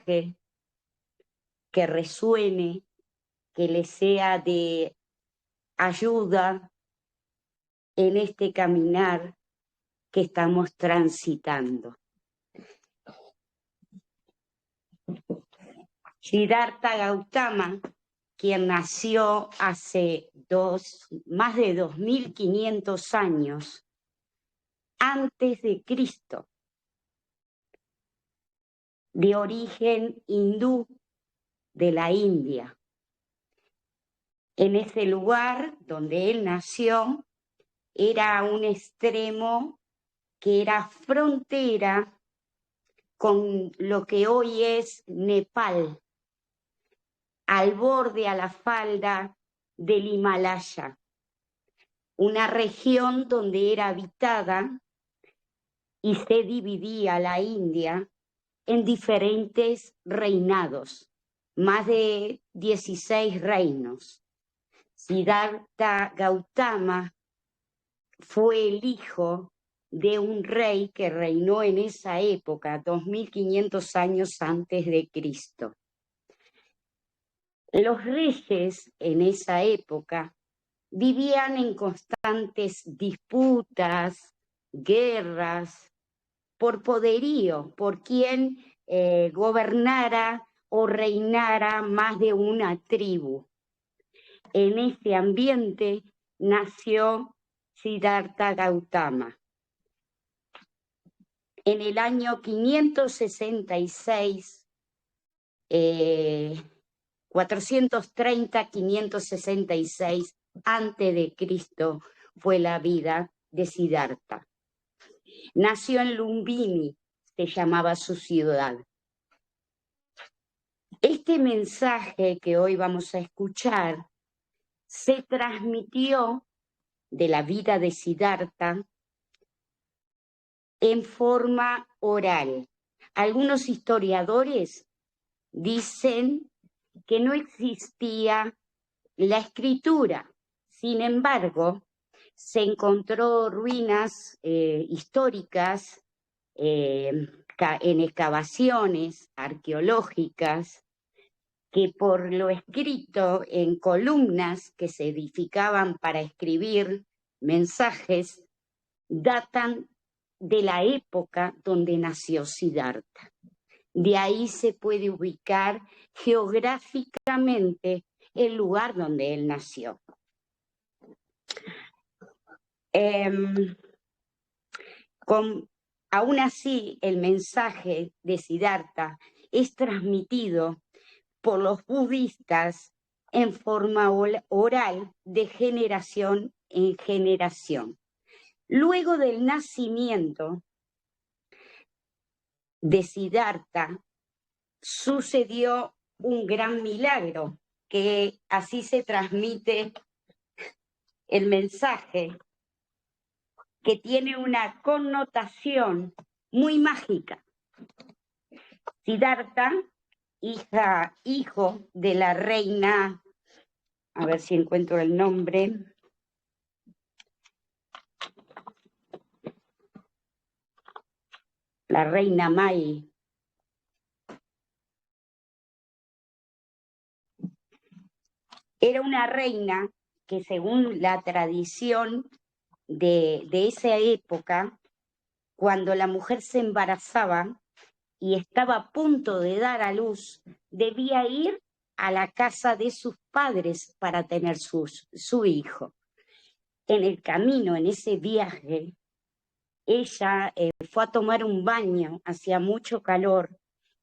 mensaje que resuene, que le sea de ayuda en este caminar que estamos transitando. Siddhartha Gautama, quien nació hace más de 2500 años antes de Cristo, de origen hindú de la India. En ese lugar donde él nació, era un extremo que era frontera con lo que hoy es Nepal, al borde, a la falda del Himalaya, una región donde era habitada y se dividía la India en diferentes reinados, más de 16 reinos. Siddhartha Gautama fue el hijo de un rey que reinó en esa época, 2500 años antes de Cristo. Los reyes en esa época vivían en constantes disputas, guerras, por poderío, por quien gobernara o reinara más de una tribu. En ese ambiente nació Siddhartha Gautama. En el año 566, 430-566 antes de Cristo fue la vida de Siddhartha. Nació en Lumbini, se llamaba su ciudad. Este mensaje que hoy vamos a escuchar se transmitió de la vida de Siddhartha en forma oral. Algunos historiadores dicen que no existía la escritura. Sin embargo, se encontró ruinas históricas en excavaciones arqueológicas que por lo escrito en columnas que se edificaban para escribir mensajes datan de la época donde nació Siddhartha. De ahí se puede ubicar geográficamente el lugar donde él nació. Aún así, el mensaje de Siddhartha es transmitido por los budistas en forma oral de generación en generación. Luego del nacimiento de Siddhartha sucedió un gran milagro, que así se transmite el mensaje, que tiene una connotación muy mágica. Siddhartha, hijo de la reina, a ver si encuentro el nombre, la reina Mai. Era una reina que, según la tradición de esa época, cuando la mujer se embarazaba y estaba a punto de dar a luz, debía ir a la casa de sus padres para tener su hijo. En el camino, en ese viaje, ella fue a tomar un baño, hacía mucho calor,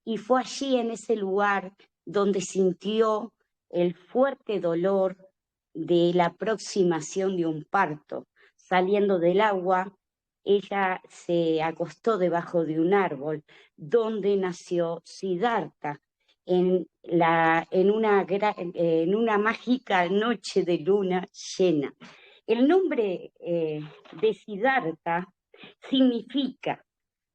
y fue allí en ese lugar donde sintió el fuerte dolor de la aproximación de un parto. Saliendo del agua, ella se acostó debajo de un árbol donde nació Siddhartha en una mágica noche de luna llena. El nombre de Siddhartha significa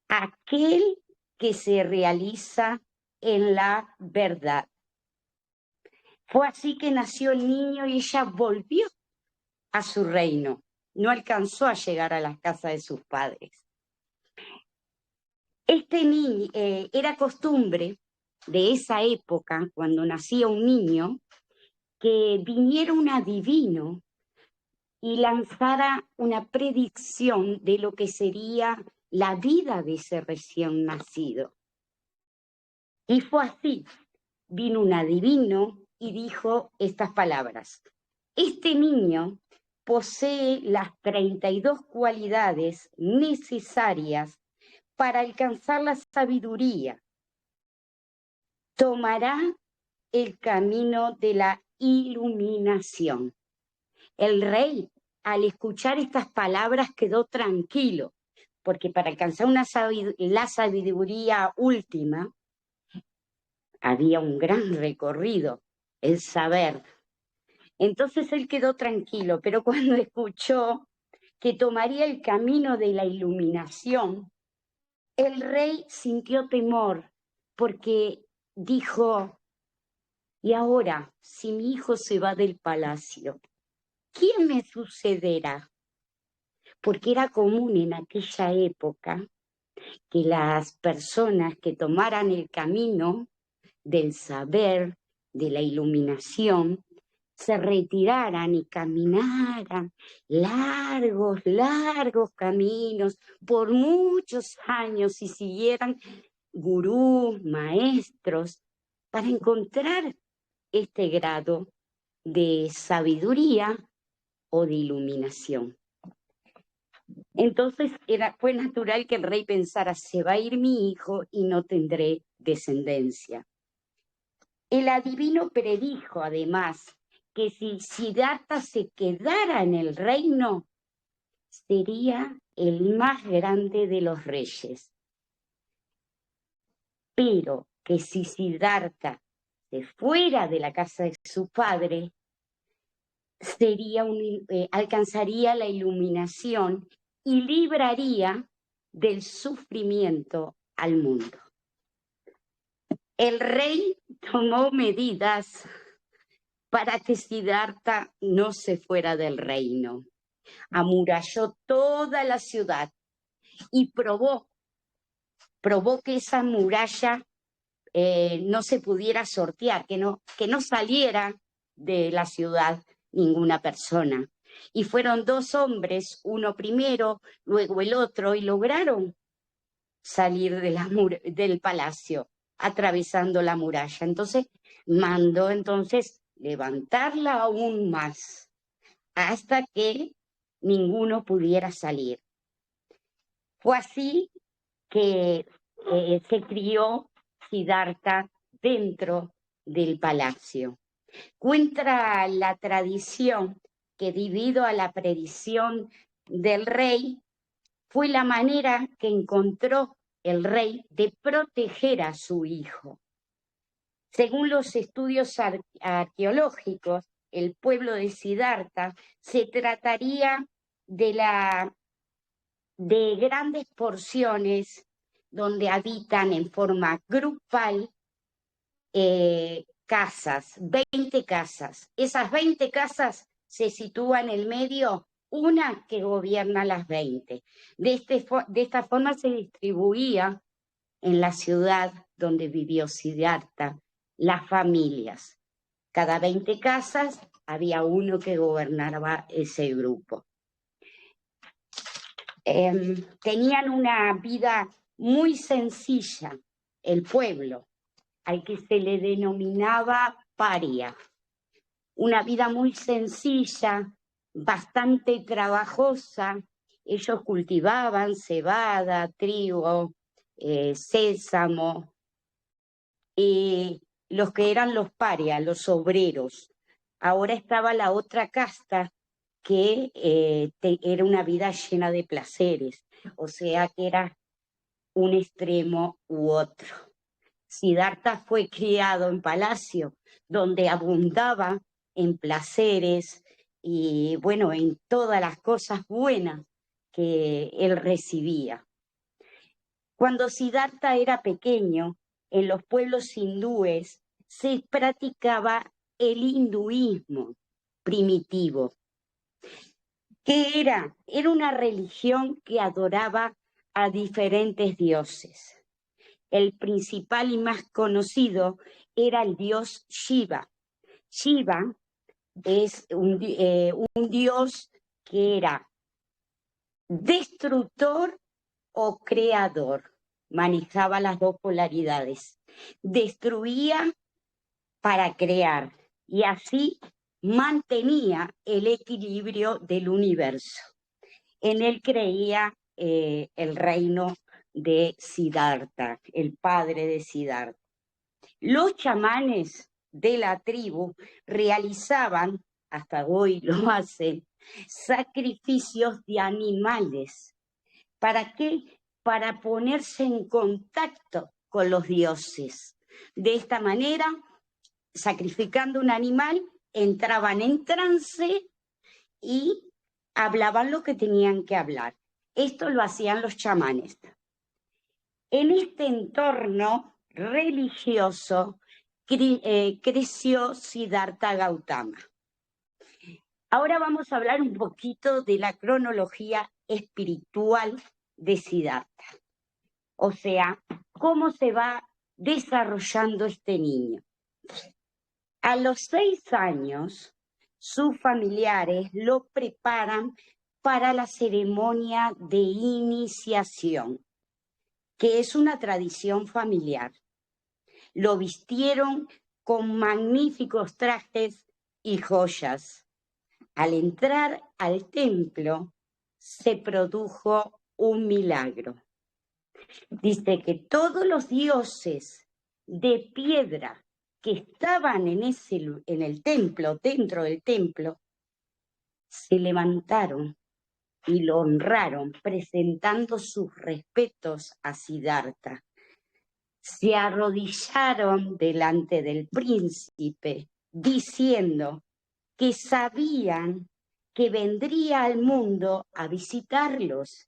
aquel que se realiza en la verdad. Fue así que nació el niño y ella volvió a su reino. No alcanzó a llegar a la casa de sus padres. Este niño, era costumbre de esa época, cuando nacía un niño, que viniera un adivino y lanzara una predicción de lo que sería la vida de ese recién nacido. Y fue así. Vino un adivino y dijo estas palabras: este niño posee las 32 cualidades necesarias para alcanzar la sabiduría. Tomará el camino de la iluminación. El rey, al escuchar estas palabras, quedó tranquilo, porque para alcanzar la sabiduría última había un gran recorrido, el saber. Entonces él quedó tranquilo, pero cuando escuchó que tomaría el camino de la iluminación, el rey sintió temor, porque dijo: y ahora, si mi hijo se va del palacio, ¿quién me sucederá? Porque era común en aquella época que las personas que tomaran el camino del saber, de la iluminación, se retiraran y caminaran largos caminos por muchos años y siguieran gurús, maestros, para encontrar este grado de sabiduría o de iluminación. Entonces fue natural que el rey pensara: se va a ir mi hijo y no tendré descendencia. El adivino predijo además que si Siddhartha se quedara en el reino, sería el más grande de los reyes. Pero que si Siddhartha se fuera de la casa de su padre, alcanzaría la iluminación y libraría del sufrimiento al mundo. El rey tomó medidas para que Siddhartha no se fuera del reino. Amuralló toda la ciudad y probó que esa muralla no se pudiera sortear, que no saliera de la ciudad ninguna persona. Y fueron 2 hombres, uno primero, luego el otro, y lograron salir del palacio, atravesando la muralla. Entonces mandó levantarla aún más, hasta que ninguno pudiera salir. Fue así que se crió Siddhartha dentro del palacio. Cuenta la tradición que, debido a la predicción del rey, fue la manera que encontró el rey de proteger a su hijo. Según los estudios arqueológicos, el pueblo de Siddhartha se trataría de grandes porciones donde habitan en forma grupal casas, 20 casas. Esas 20 casas se sitúan en el medio, una que gobierna las 20. De esta forma se distribuía en la ciudad donde vivió Siddhartha las familias. Cada 20 casas había uno que gobernaba ese grupo. Tenían una vida muy sencilla, el pueblo, al que se le denominaba paria. Una vida muy sencilla, bastante trabajosa. Ellos cultivaban cebada, trigo, sésamo, y los que eran los parias, los obreros. Ahora estaba la otra casta, que era una vida llena de placeres, o sea que era un extremo u otro. Siddhartha fue criado en palacio, donde abundaba en placeres y, bueno, en todas las cosas buenas que él recibía. Cuando Siddhartha era pequeño, en los pueblos hindúes se practicaba el hinduismo primitivo. ¿Qué era? Era una religión que adoraba a diferentes dioses. el principal y más conocido era el dios Shiva. Shiva es un dios que era destructor o creador, manejaba las dos polaridades, destruía para crear y así mantenía el equilibrio del universo. En él creía el reino de Siddhartha, el padre de Siddhartha. Los chamanes de la tribu realizaban, hasta hoy lo hacen, sacrificios de animales. ¿Para qué? Para ponerse en contacto con los dioses. De esta manera, sacrificando un animal, entraban en trance y hablaban lo que tenían que hablar. Esto lo hacían los chamanes. En este entorno religioso creció Siddhartha Gautama. Ahora vamos a hablar un poquito de la cronología espiritual de Siddhartha. O sea, cómo se va desarrollando este niño. A los 6 años, sus familiares lo preparan para la ceremonia de iniciación, que es una tradición familiar. Lo vistieron con magníficos trajes y joyas. Al entrar al templo, se produjo un milagro. Dice que todos los dioses de piedra que estaban en el templo, dentro del templo, se levantaron y lo honraron, presentando sus respetos a Siddhartha. Se arrodillaron delante del príncipe, diciendo que sabían que vendría al mundo a visitarlos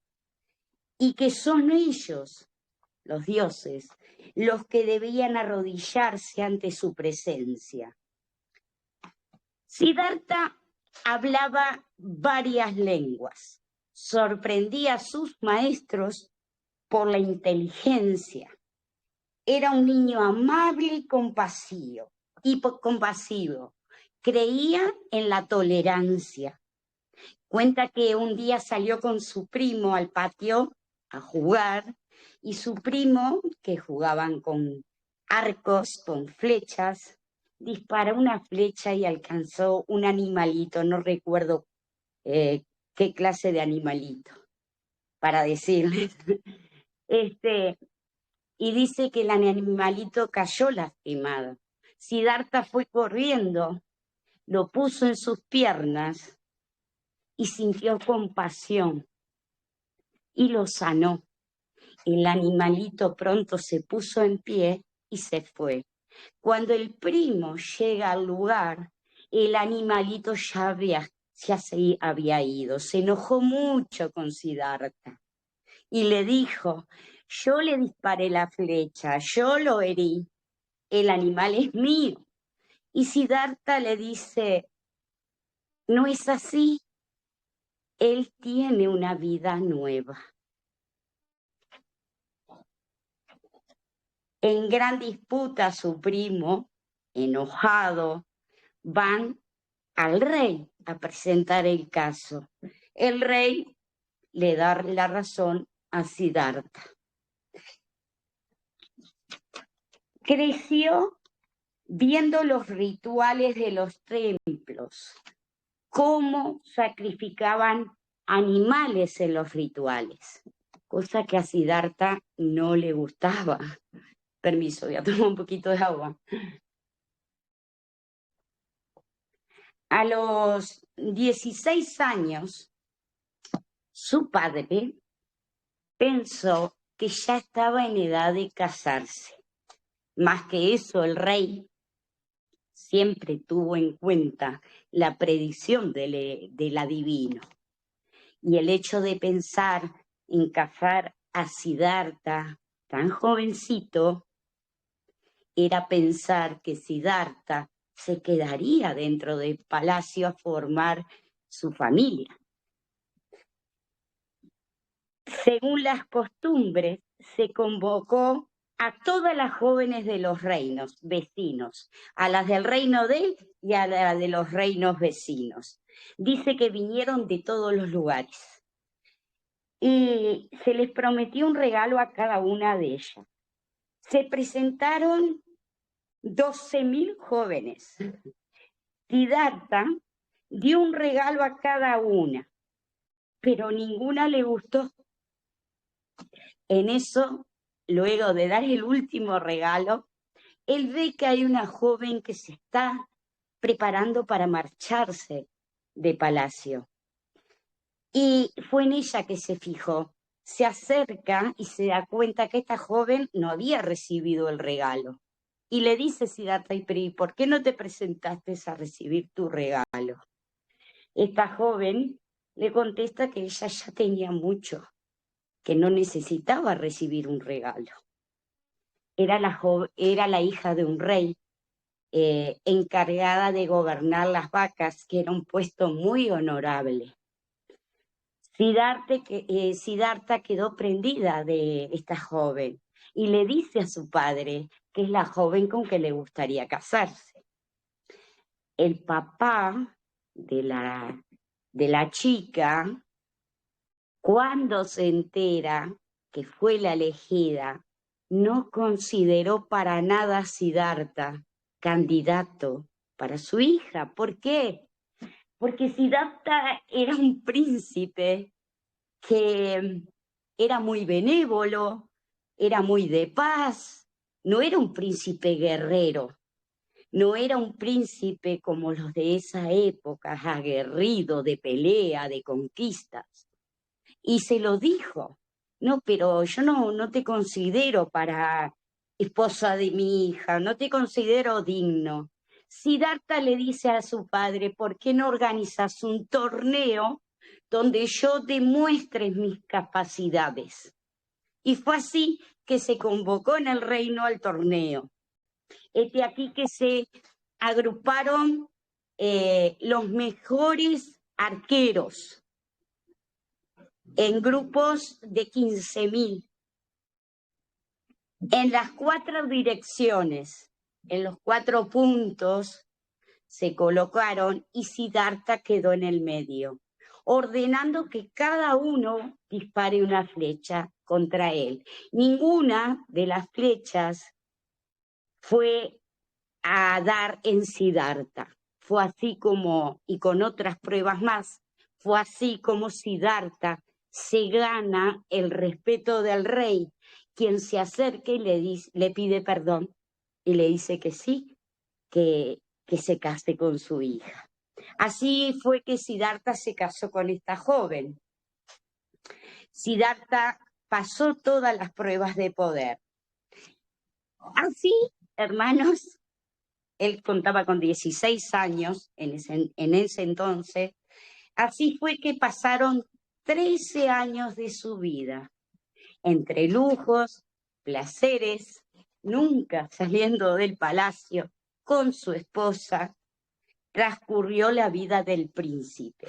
y que son ellos, los dioses, los que debían arrodillarse ante su presencia. Siddhartha hablaba varias lenguas, sorprendía a sus maestros por la inteligencia. Era un niño amable y compasivo. Creía en la tolerancia. Cuenta que un día salió con su primo al patio a jugar y su primo, que jugaban con arcos, con flechas, disparó una flecha y alcanzó un animalito, no recuerdo qué clase de animalito, para decirles. Y dice que el animalito cayó lastimado. Siddhartha fue corriendo, lo puso en sus piernas y sintió compasión y lo sanó. El animalito pronto se puso en pie y se fue. Cuando el primo llega al lugar, el animalito ya se había ido. Se enojó mucho con Siddhartha y le dijo: yo le disparé la flecha, yo lo herí, el animal es mío. Y Siddhartha le dice: no es así, él tiene una vida nueva. En gran disputa, su primo, enojado, van al rey a presentar el caso. El rey le da la razón a Siddhartha. Creció viendo los rituales de los templos, cómo sacrificaban animales en los rituales, cosa que a Siddhartha no le gustaba. Permiso, voy a tomar un poquito de agua. A los 16 años, su padre pensó que ya estaba en edad de casarse. Más que eso, el rey siempre tuvo en cuenta la predicción del adivino. Y el hecho de pensar en casar a Siddhartha tan jovencito era pensar que Siddhartha se quedaría dentro del palacio a formar su familia. Según las costumbres, se convocó a todas las jóvenes de los reinos vecinos, a las del reino de él y a las de los reinos vecinos. Dice que vinieron de todos los lugares y se les prometió un regalo a cada una de ellas. Se presentaron 12.000 jóvenes. Siddhartha dio un regalo a cada una, pero ninguna le gustó. En eso, luego de dar el último regalo, él ve que hay una joven que se está preparando para marcharse de palacio. Y fue en ella que se fijó. Se acerca y se da cuenta que esta joven no había recibido el regalo. Y le dice Siddhartha, ¿y por qué no te presentaste a recibir tu regalo? Esta joven le contesta que ella ya tenía mucho, que no necesitaba recibir un regalo. Era la hija de un rey, encargada de gobernar las vacas, que era un puesto muy honorable. Siddhartha quedó prendida de esta joven y le dice a su padre que es la joven con que le gustaría casarse. El papá de la chica, cuando se entera que fue la elegida, no consideró para nada a Siddhartha candidato para su hija. ¿Por qué? Porque Siddhartha era un príncipe que era muy benévolo, era muy de paz, no era un príncipe guerrero, no era un príncipe como los de esa época, aguerrido, de pelea, de conquistas. Y se lo dijo, no, pero yo no te considero para esposa de mi hija, no te considero digno. Siddhartha le dice a su padre, ¿por qué no organizas un torneo donde yo demuestre mis capacidades? Y fue así que se convocó en el reino al torneo. Este aquí que se agruparon los mejores arqueros en grupos de 15.000, en las 4 direcciones, en los 4 puntos se colocaron y Siddhartha quedó en el medio, ordenando que cada uno dispare una flecha contra él. Ninguna de las flechas fue a dar en Siddhartha. Fue así como, y con otras pruebas más, fue así como Siddhartha se gana el respeto del rey, quien se acerca y le pide perdón y le dice que sí, que se case con su hija. Así fue que Siddhartha se casó con esta joven. Siddhartha pasó todas las pruebas de poder. Así, hermanos, él contaba con 16 años en ese entonces. Así fue que pasaron 13 años de su vida, entre lujos, placeres, nunca saliendo del palacio, con su esposa, transcurrió la vida del príncipe.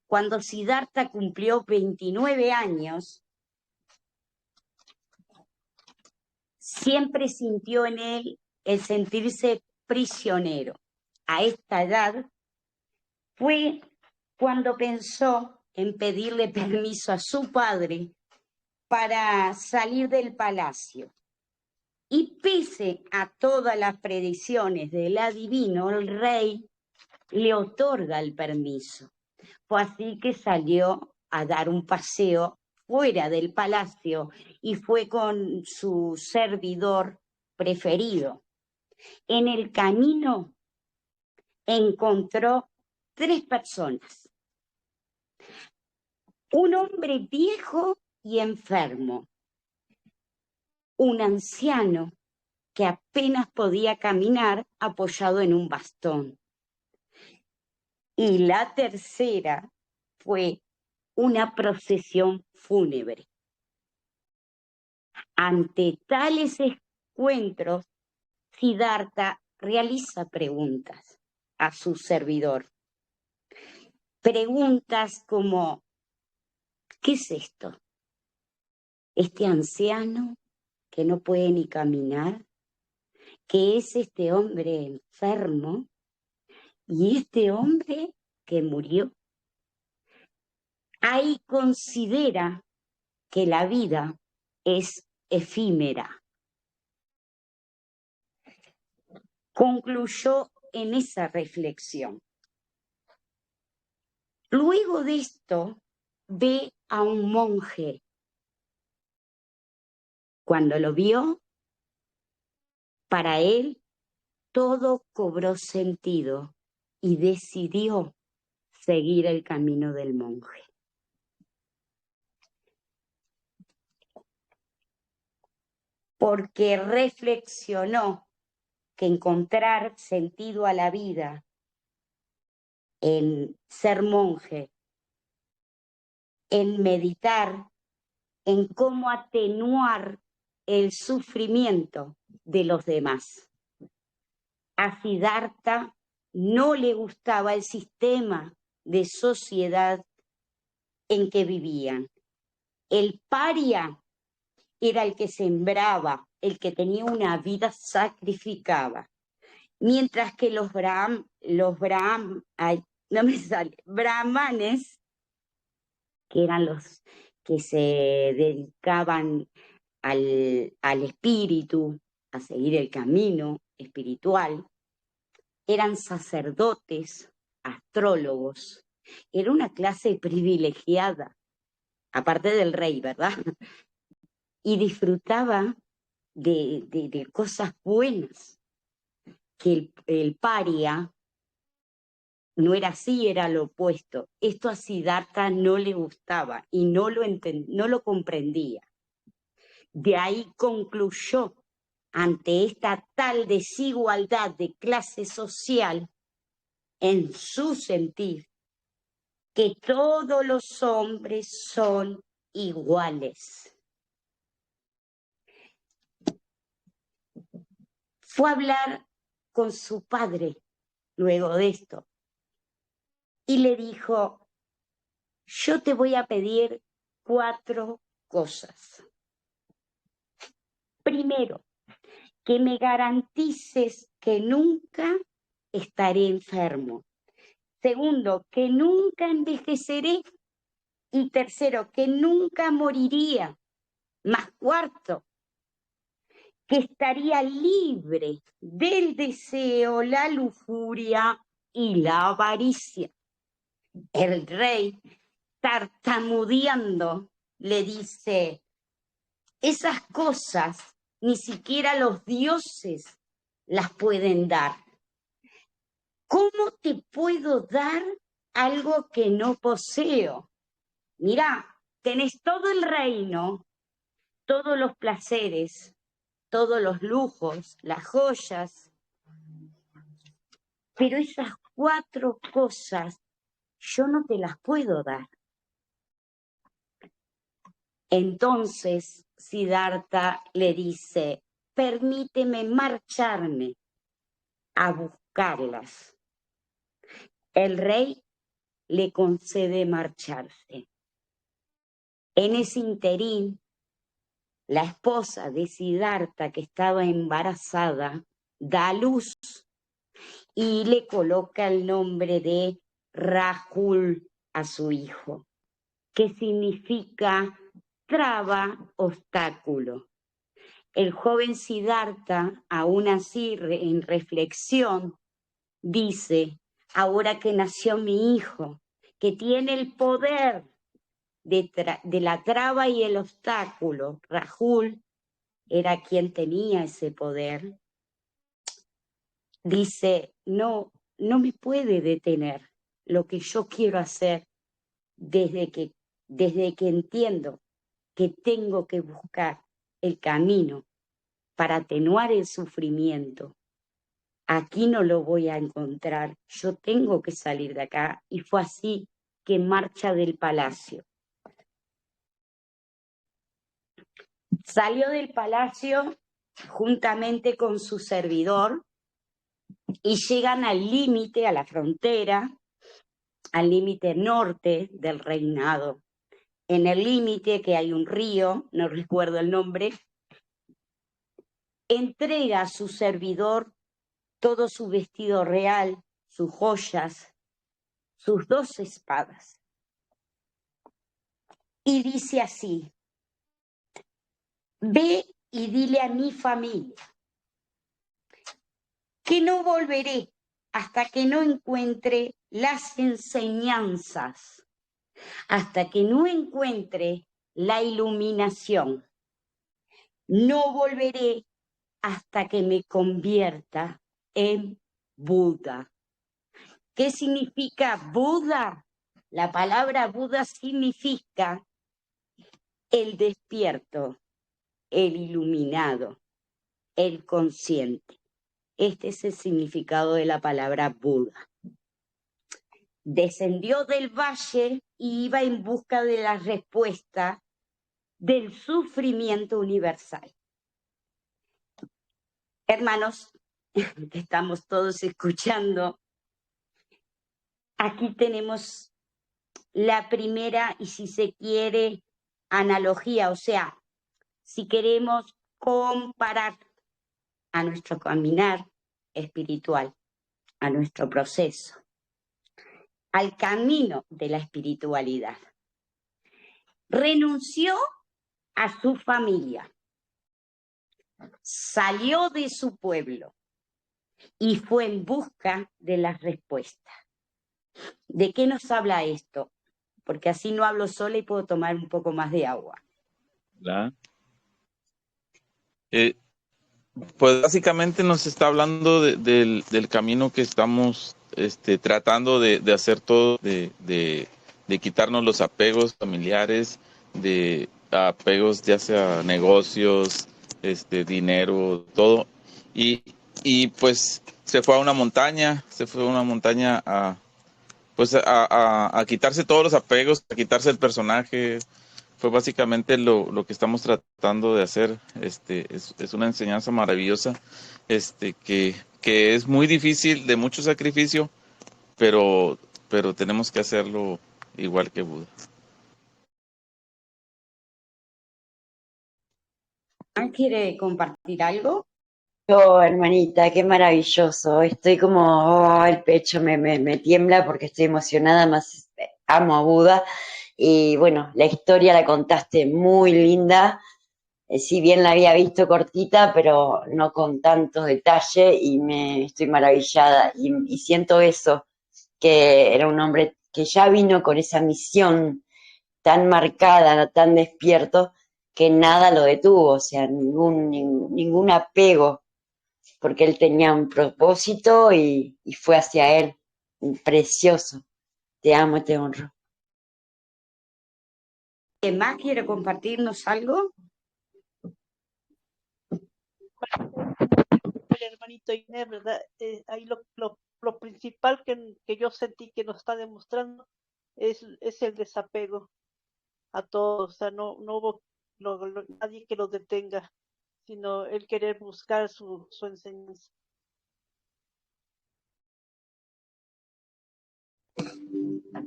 Cuando Siddhartha cumplió 29 años, siempre sintió en él el sentirse prisionero. A esta edad fue cuando pensó en pedirle permiso a su padre para salir del palacio. Y pese a todas las predicciones del adivino, el rey le otorga el permiso. Fue así que salió a dar un paseo fuera del palacio y fue con su servidor preferido. En el camino encontró 3 personas. Un hombre viejo y enfermo, un anciano que apenas podía caminar apoyado en un bastón. Y la tercera fue una procesión fúnebre. Ante tales encuentros, Siddhartha realiza preguntas a su servidor. Preguntas como, ¿qué es esto? Este anciano que no puede ni caminar, que es este hombre enfermo y este hombre que murió. Ahí considera que la vida es efímera. Concluyó en esa reflexión. Luego de esto, ve a un monje. Cuando lo vio, para él todo cobró sentido y decidió seguir el camino del monje. Porque reflexionó que encontrar sentido a la vida en ser monje, en meditar, en cómo atenuar el sufrimiento de los demás. A Siddhartha no le gustaba el sistema de sociedad en que vivían. El paria era el que sembraba, el que tenía una vida sacrificada. Mientras que los brahmanes, que eran los que se dedicaban al espíritu, a seguir el camino espiritual, eran sacerdotes, astrólogos. Era una clase privilegiada, aparte del rey, ¿verdad? Y disfrutaba de cosas buenas, que el paria no era así, era lo opuesto. Esto a Siddhartha no le gustaba y no lo comprendía. De ahí concluyó, ante esta tal desigualdad de clase social, en su sentir, que todos los hombres son iguales. Fue a hablar con su padre luego de esto y le dijo: yo te voy a pedir 4 cosas. Primero, que me garantices que nunca estaré enfermo. Segundo, que nunca envejeceré. Y tercero, que nunca moriría. Más cuarto, que estaría libre del deseo, la lujuria y la avaricia. El rey, tartamudeando, le dice: esas cosas ni siquiera los dioses las pueden dar. ¿Cómo te puedo dar algo que no poseo? Mirá, tenés todo el reino, todos los placeres, todos los lujos, las joyas, pero esas 4 cosas yo no te las puedo dar. Entonces Siddhartha le dice: permíteme marcharme a buscarlas. El rey le concede marcharse. En ese interín, la esposa de Siddhartha, que estaba embarazada, da a luz y le coloca el nombre de Rahul a su hijo, que significa traba, obstáculo. El joven Siddhartha, aún así en reflexión, dice: ahora que nació mi hijo, que tiene el poder de la traba y el obstáculo, Rahul era quien tenía ese poder, dice: no me puede detener lo que yo quiero hacer desde que entiendo que tengo que buscar el camino para atenuar el sufrimiento. Aquí no lo voy a encontrar, yo tengo que salir de acá. Y fue así que marcha del palacio. Salió del palacio juntamente con su servidor y llegan al límite, a la frontera, al límite norte del reinado. En el límite, que hay un río, no recuerdo el nombre, entrega a su servidor todo su vestido real, sus joyas, sus 2 espadas. Y dice así: ve y dile a mi familia que no volveré hasta que no encuentre las enseñanzas, hasta que no encuentre la iluminación. No volveré hasta que me convierta en Buda. ¿Qué significa Buda? La palabra Buda significa el despierto, el iluminado, el consciente. Este es el significado de la palabra Buda. Descendió del valle y iba en busca de la respuesta del sufrimiento universal. Hermanos, que estamos todos escuchando, aquí tenemos la primera, y si se quiere, analogía, o sea, si queremos comparar a nuestro caminar espiritual, a nuestro proceso, al camino de la espiritualidad. Renunció a su familia, salió de su pueblo y fue en busca de las respuestas. ¿De qué nos habla esto? Porque así no hablo sola y puedo tomar un poco más de agua. Pues básicamente nos está hablando del camino que estamos tratando de hacer todo, de quitarnos los apegos familiares, de apegos ya sea negocios, dinero, todo. Y pues se fue a una montaña a quitarse todos los apegos, a quitarse el personaje. Fue básicamente lo que estamos tratando de hacer. Es una enseñanza maravillosa, que es muy difícil, de mucho sacrificio, pero tenemos que hacerlo igual que Buda. ¿Quiere compartir algo? Oh, hermanita, qué maravilloso. Estoy como, oh, el pecho me tiembla porque estoy emocionada, más amo a Buda. Y bueno, la historia la contaste muy linda. Si bien la había visto cortita, pero no con tantos detalles y me estoy maravillada. Y siento eso, que era un hombre que ya vino con esa misión tan marcada, tan despierto, que nada lo detuvo, o sea, ningún apego, porque él tenía un propósito y fue hacia él. Precioso. Te amo y te honro. ¿Quién más quiere compartirnos algo? El hermanito Inés, ¿verdad? Ahí lo principal que yo sentí que nos está demostrando es el desapego a todo. O sea, no hubo nadie que lo detenga, sino el querer buscar su enseñanza.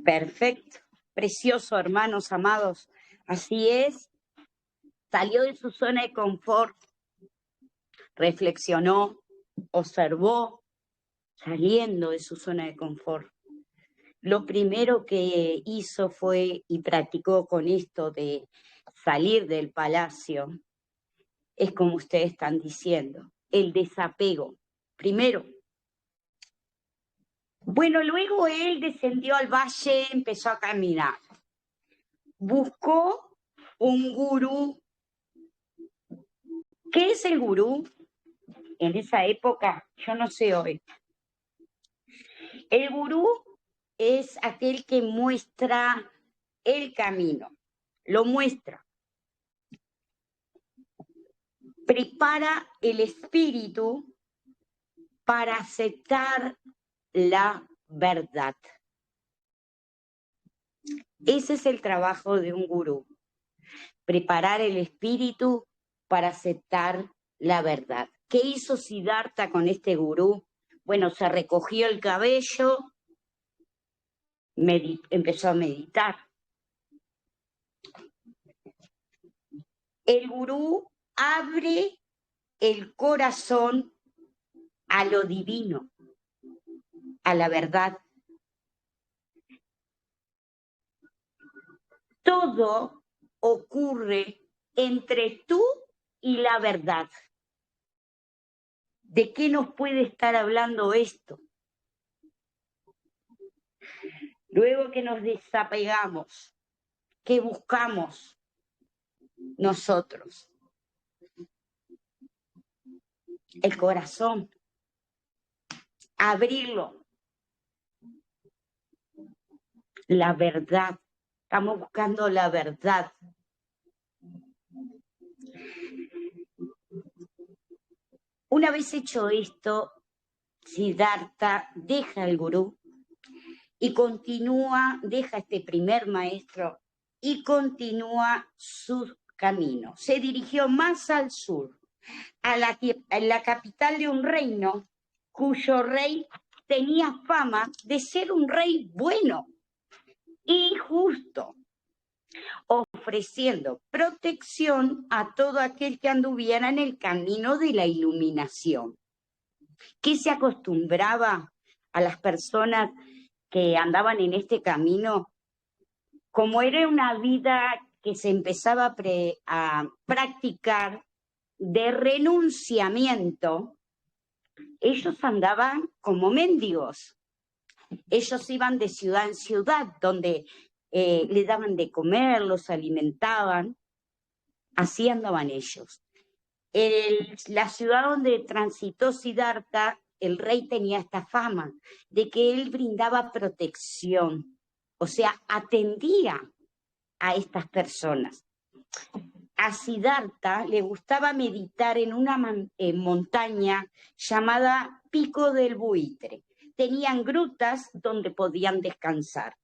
Perfecto, precioso, hermanos amados. Así es, salió de su zona de confort, reflexionó, observó, saliendo de su zona de confort. Lo primero que hizo fue, y practicó con esto de salir del palacio, es como ustedes están diciendo, el desapego. Primero. Bueno, luego él descendió al valle, empezó a caminar. Buscó un gurú. ¿Qué es el gurú? En esa época, yo no sé hoy. El gurú es aquel que muestra el camino, lo muestra. Prepara el espíritu para aceptar la verdad. Ese es el trabajo de un gurú. Preparar el espíritu para aceptar la verdad. ¿Qué hizo Siddhartha con este gurú? Bueno, se recogió el cabello, empezó a meditar. El gurú abre el corazón a lo divino, a la verdad. Todo ocurre entre tú y la verdad. ¿De qué nos puede estar hablando esto? Luego que nos desapegamos, ¿qué buscamos nosotros? El corazón. Abrirlo. La verdad. Estamos buscando la verdad. Una vez hecho esto, Siddhartha deja al gurú y continúa, deja este primer maestro y continúa su camino. Se dirigió más al sur, a la capital de un reino cuyo rey tenía fama de ser un rey bueno y justo, ofreciendo protección a todo aquel que anduviera en el camino de la iluminación. ¿Qué se acostumbraba a las personas que andaban en este camino? Como era una vida que se empezaba a practicar de renunciamiento, ellos andaban como mendigos. Ellos iban de ciudad en ciudad, donde les daban de comer, los alimentaban. Así andaban ellos. La ciudad donde transitó Siddhartha, el rey tenía esta fama de que él brindaba protección, o sea, atendía a estas personas. A Siddhartha le gustaba meditar en una montaña llamada Pico del Buitre. Tenían grutas donde podían descansar.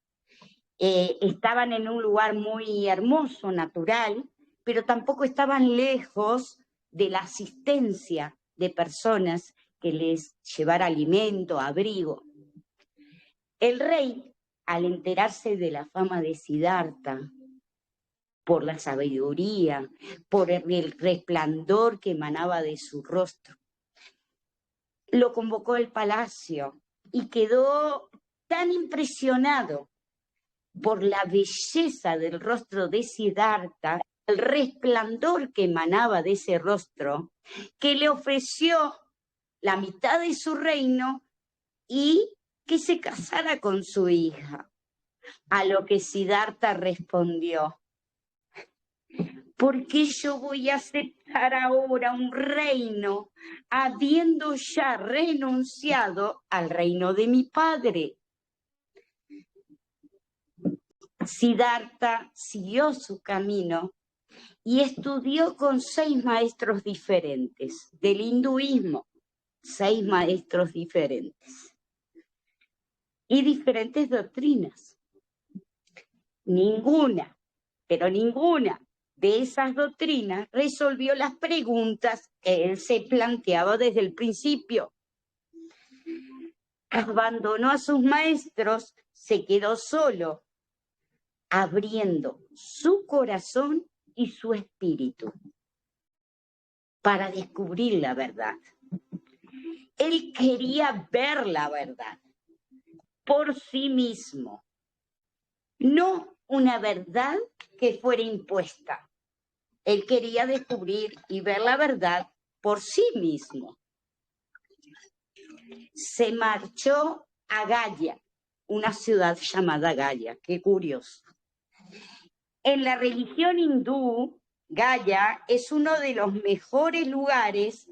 Estaban en un lugar muy hermoso, natural, pero tampoco estaban lejos de la asistencia de personas que les llevara alimento, abrigo. El rey, al enterarse de la fama de Siddhartha, por la sabiduría, por el resplandor que emanaba de su rostro, lo convocó al palacio y quedó tan impresionado por la belleza del rostro de Siddhartha, el resplandor que emanaba de ese rostro, que le ofreció la mitad de su reino y que se casara con su hija. A lo que Siddhartha respondió: ¿por qué yo voy a aceptar ahora un reino habiendo ya renunciado al reino de mi padre? Siddhartha siguió su camino y estudió con 6 maestros diferentes del hinduismo, 6 maestros diferentes y diferentes doctrinas. Ninguna, pero ninguna de esas doctrinas resolvió las preguntas que él se planteaba desde el principio. Abandonó a sus maestros, se quedó solo, abriendo su corazón y su espíritu para descubrir la verdad. Él quería ver la verdad por sí mismo, no una verdad que fuera impuesta. Él quería descubrir y ver la verdad por sí mismo. Se marchó a Gaya, una ciudad llamada Gaya. Qué curioso. En la religión hindú, Gaya es uno de los mejores lugares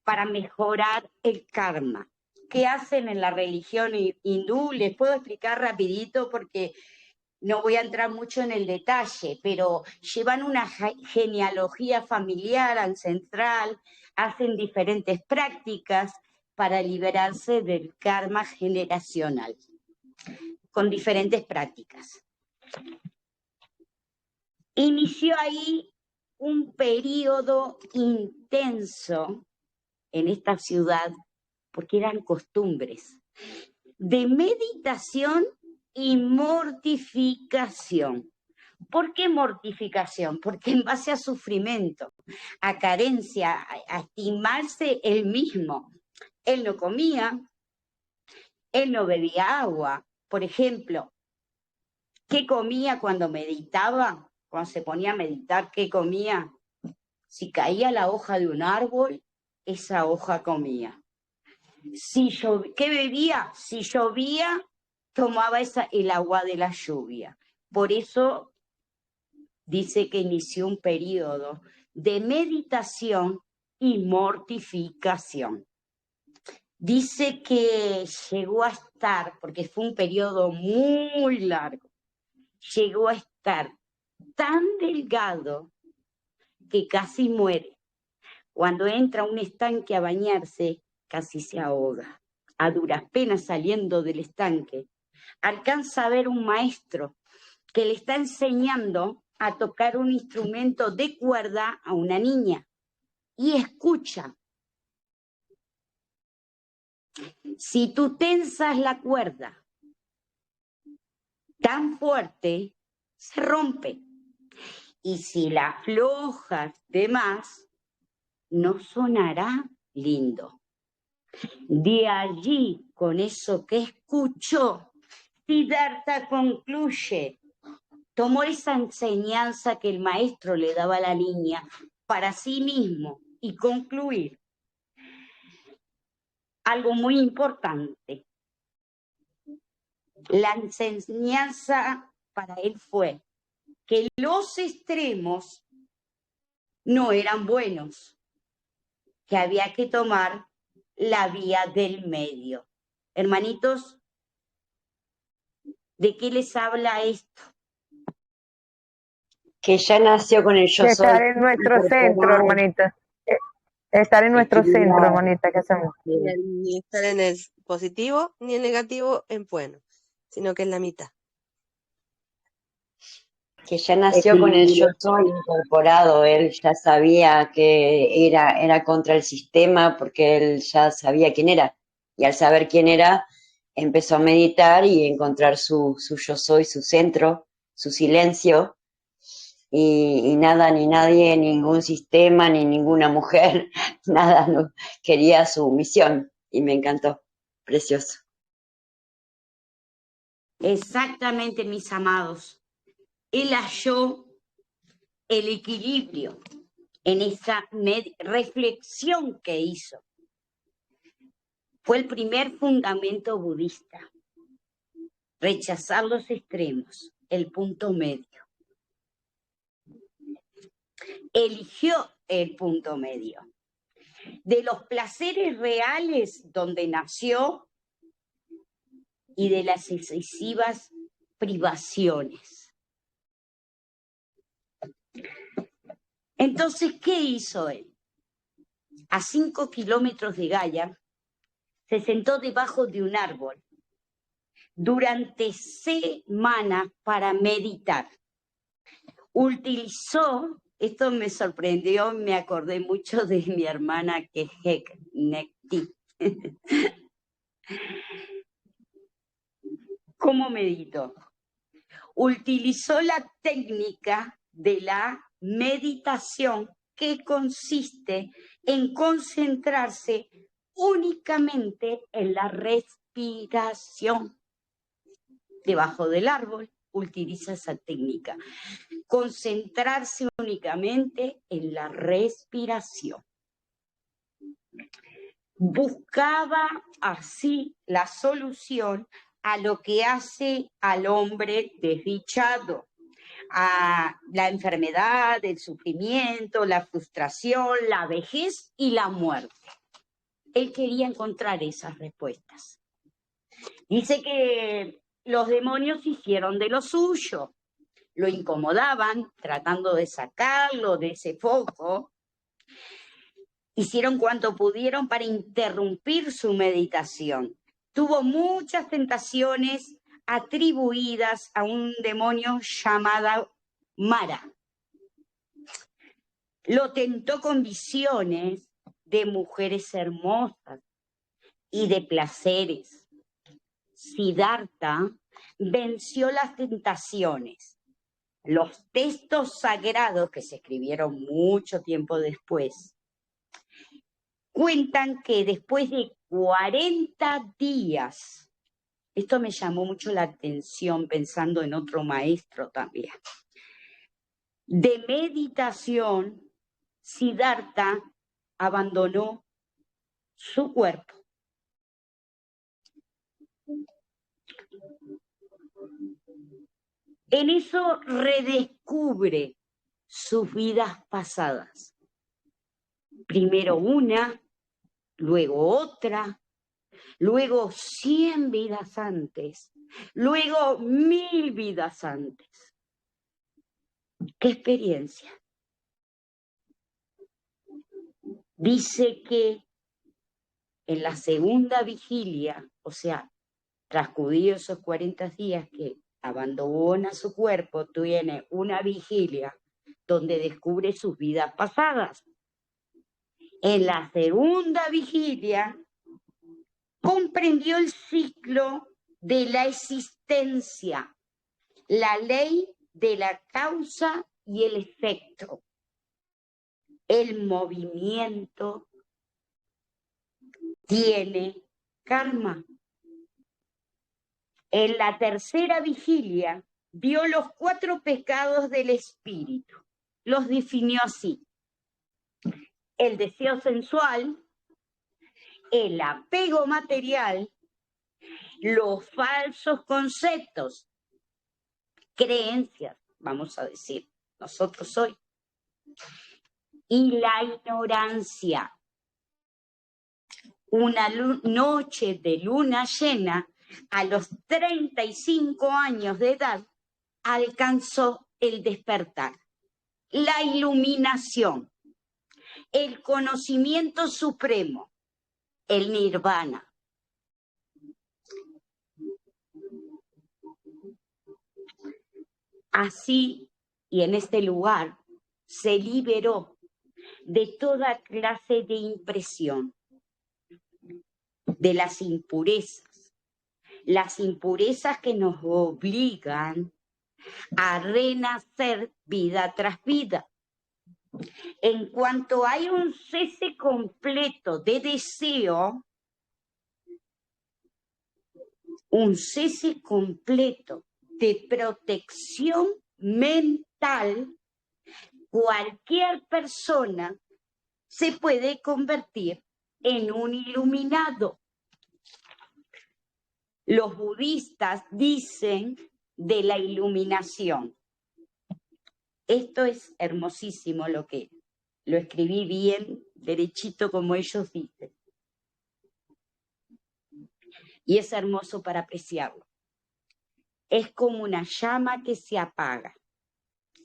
para mejorar el karma. ¿Qué hacen en la religión hindú? Les puedo explicar rapidito porque no voy a entrar mucho en el detalle, pero llevan una genealogía familiar ancestral, hacen diferentes prácticas para liberarse del karma generacional, con diferentes prácticas. Inició ahí un periodo intenso en esta ciudad, porque eran costumbres de meditación y mortificación. ¿Por qué mortificación? Porque en base a sufrimiento, a carencia, a estimarse él mismo. Él no comía, él no bebía agua. Por ejemplo, ¿qué comía cuando meditaba? Cuando se ponía a meditar, ¿qué comía? Si caía la hoja de un árbol, esa hoja comía. ¿Qué bebía? Si llovía, tomaba el agua de la lluvia. Por eso dice que inició un periodo de meditación y mortificación. Dice que llegó a estar, porque fue un periodo muy largo, llegó a estar tan delgado que casi muere. Cuando entra a un estanque a bañarse, casi se ahoga. A duras penas saliendo del estanque, alcanza a ver un maestro que le está enseñando a tocar un instrumento de cuerda a una niña y escucha. Si tú tensas la cuerda tan fuerte, se rompe. Y si la aflojas de más, no sonará lindo. De allí, con eso que escuchó, Siddhartha concluye, tomó esa enseñanza que el maestro le daba a la niña para sí mismo y concluir algo muy importante. La enseñanza para él fue que los extremos no eran buenos, que había que tomar la vía del medio. Hermanitos, ¿de qué les habla esto? Que ya nació con el yo soy. Estar en nuestro centro, hermanita. Estar en nuestro centro, hermanita, que hacemos. Ni estar en el positivo ni en negativo en bueno, sino que en la mitad. Que ya nació con el yo soy incorporado, él ya sabía que era contra el sistema porque él ya sabía quién era. Y al saber quién era, empezó a meditar y encontrar su yo soy, su centro, su silencio. Y nada, ni nadie, ningún sistema, ni ninguna mujer, nada, no, quería su misión y me encantó, precioso. Exactamente, mis amados. Él halló el equilibrio en esa reflexión que hizo. Fue el primer fundamento budista. Rechazar los extremos, el punto medio. Eligió el punto medio. De los placeres reales donde nació y de las excesivas privaciones. Entonces, ¿qué hizo él? A 5 kilómetros de Gaya, se sentó debajo de un árbol durante semanas para meditar. Utilizó, esto me sorprendió, me acordé mucho de mi hermana que es Nekti. ¿Cómo meditó? Utilizó la técnica de la meditación que consiste en concentrarse únicamente en la respiración. Debajo del árbol utiliza esa técnica. Concentrarse únicamente en la respiración. Buscaba así la solución a lo que hace al hombre desdichado, a la enfermedad, el sufrimiento, la frustración, la vejez y la muerte. Él quería encontrar esas respuestas. Dice que los demonios hicieron de lo suyo, lo incomodaban tratando de sacarlo de ese foco, hicieron cuanto pudieron para interrumpir su meditación. Tuvo muchas tentaciones atribuidas a un demonio llamado Mara. Lo tentó con visiones de mujeres hermosas y de placeres. Siddhartha venció las tentaciones Los textos sagrados que se escribieron mucho tiempo después cuentan que después de 40 días, esto me llamó mucho la atención pensando en otro maestro también, de meditación, Siddhartha abandonó su cuerpo. En eso redescubre sus vidas pasadas. Primero una, luego otra, luego 100 vidas antes, luego 1000 vidas antes. ¡Qué experiencia! Dice que en la segunda vigilia, o sea, transcurridos esos 40 días que abandona su cuerpo, tiene una vigilia donde descubre sus vidas pasadas. En la segunda vigilia comprendió el ciclo de la existencia, la ley de la causa y el efecto, el movimiento tiene karma. En la tercera vigilia vio los 4 pecados del espíritu. Los definió así: el deseo sensual, el apego material, los falsos conceptos, creencias, vamos a decir, nosotros hoy, y la ignorancia. Una noche de luna llena, a los 35 años de edad, alcanzó el despertar, la iluminación, el conocimiento supremo, el nirvana. Así, y en este lugar, se liberó de toda clase de impresión, de las impurezas que nos obligan a renacer vida tras vida. En cuanto hay un cese completo de deseo, un cese completo de protección mental, cualquier persona se puede convertir en un iluminado. Los budistas dicen de la iluminación. Esto es hermosísimo lo escribí bien, derechito como ellos dicen. Y es hermoso para apreciarlo. Es como una llama que se apaga.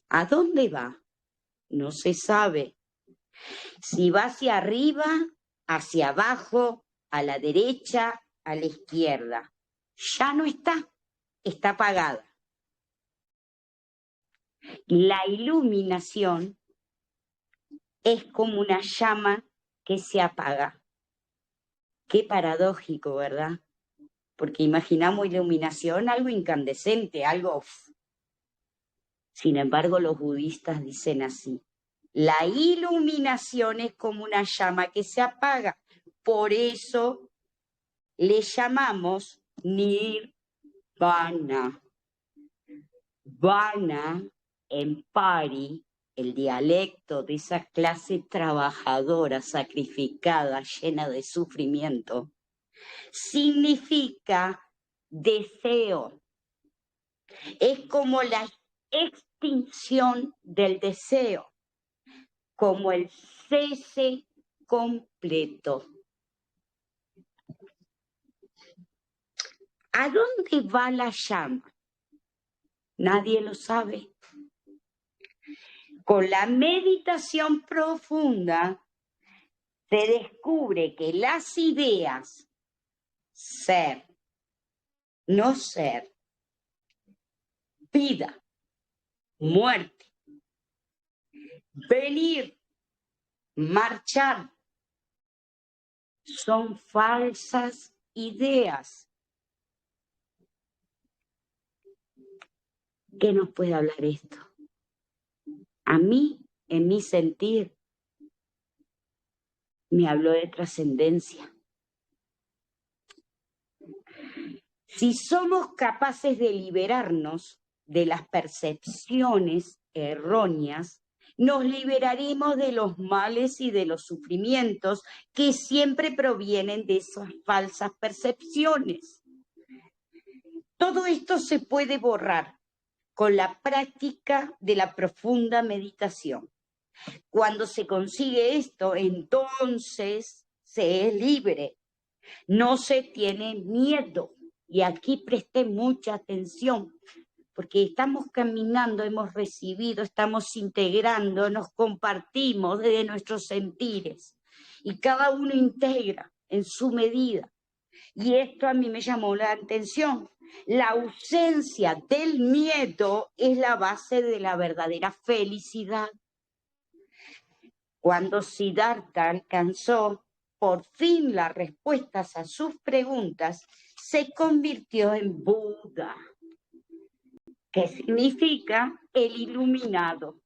¿A dónde va? No se sabe. Si va hacia arriba, hacia abajo, a la derecha, a la izquierda. Ya no está, está apagada. La iluminación es como una llama que se apaga. Qué paradójico, ¿verdad? Porque imaginamos iluminación, algo incandescente, algo... Sin embargo, los budistas dicen así: la iluminación es como una llama que se apaga. Por eso le llamamos nirvana. Vana, en Pari, el dialecto de esa clase trabajadora, sacrificada, llena de sufrimiento, significa deseo. Es como la extinción del deseo, como el cese completo. ¿A dónde va la llama? Nadie lo sabe. Con la meditación profunda se descubre que las ideas ser, no ser, vida, muerte, venir, marchar, son falsas ideas. ¿Qué nos puede hablar esto? A mí, en mi sentir, me habló de trascendencia. Si somos capaces de liberarnos de las percepciones erróneas, nos liberaremos de los males y de los sufrimientos que siempre provienen de esas falsas percepciones. Todo esto se puede borrar con la práctica de la profunda meditación. Cuando se consigue esto, entonces se es libre, no se tiene miedo. Y aquí presté mucha atención, porque estamos caminando, hemos recibido, estamos integrando, nos compartimos desde nuestros sentires, y cada uno integra en su medida. Y esto a mí me llamó la atención. La ausencia del miedo es la base de la verdadera felicidad. Cuando Siddhartha alcanzó por fin las respuestas a sus preguntas, se convirtió en Buda, que significa el iluminado.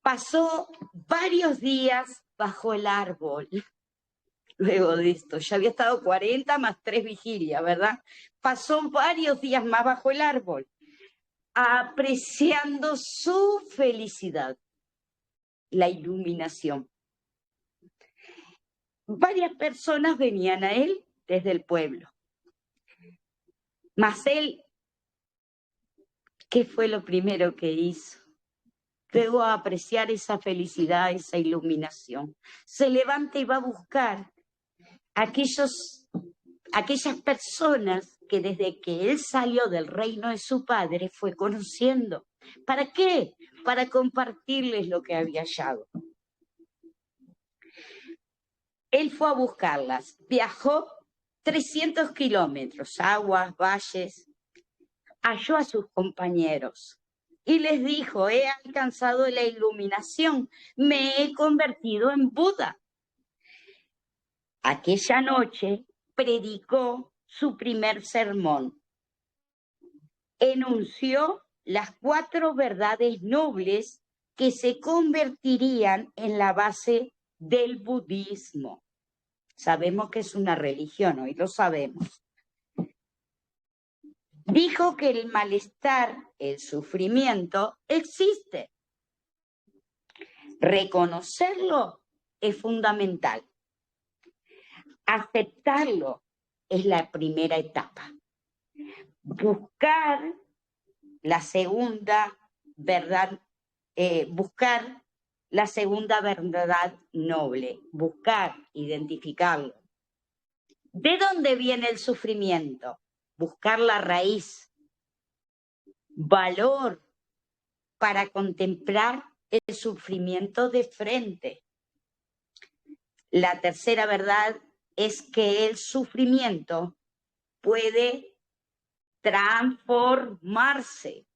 Pasó varios días bajo el árbol. Luego de esto, ya había estado 40 más 3 vigilias, ¿verdad? Pasó varios días más bajo el árbol, apreciando su felicidad, la iluminación. Varias personas venían a él desde el pueblo. Mas él, ¿qué fue lo primero que hizo? Luego a apreciar esa felicidad, esa iluminación. Se levanta y va a buscar aquellas personas que desde que él salió del reino de su padre fue conociendo. ¿Para qué? Para compartirles lo que había hallado. Él fue a buscarlas, viajó 300 kilómetros, aguas, valles, halló a sus compañeros y les dijo: he alcanzado la iluminación, me he convertido en Buda. Aquella noche predicó su primer sermón. Enunció las 4 verdades nobles que se convertirían en la base del budismo. Sabemos que es una religión, hoy lo sabemos. Dijo que el malestar, el sufrimiento, existe. Reconocerlo es fundamental. Aceptarlo es la primera etapa. Buscar la segunda verdad, buscar la segunda verdad noble, buscar, identificarlo. ¿De dónde viene el sufrimiento? Buscar la raíz, valor para contemplar el sufrimiento de frente. La tercera verdad es que el sufrimiento puede transformarse.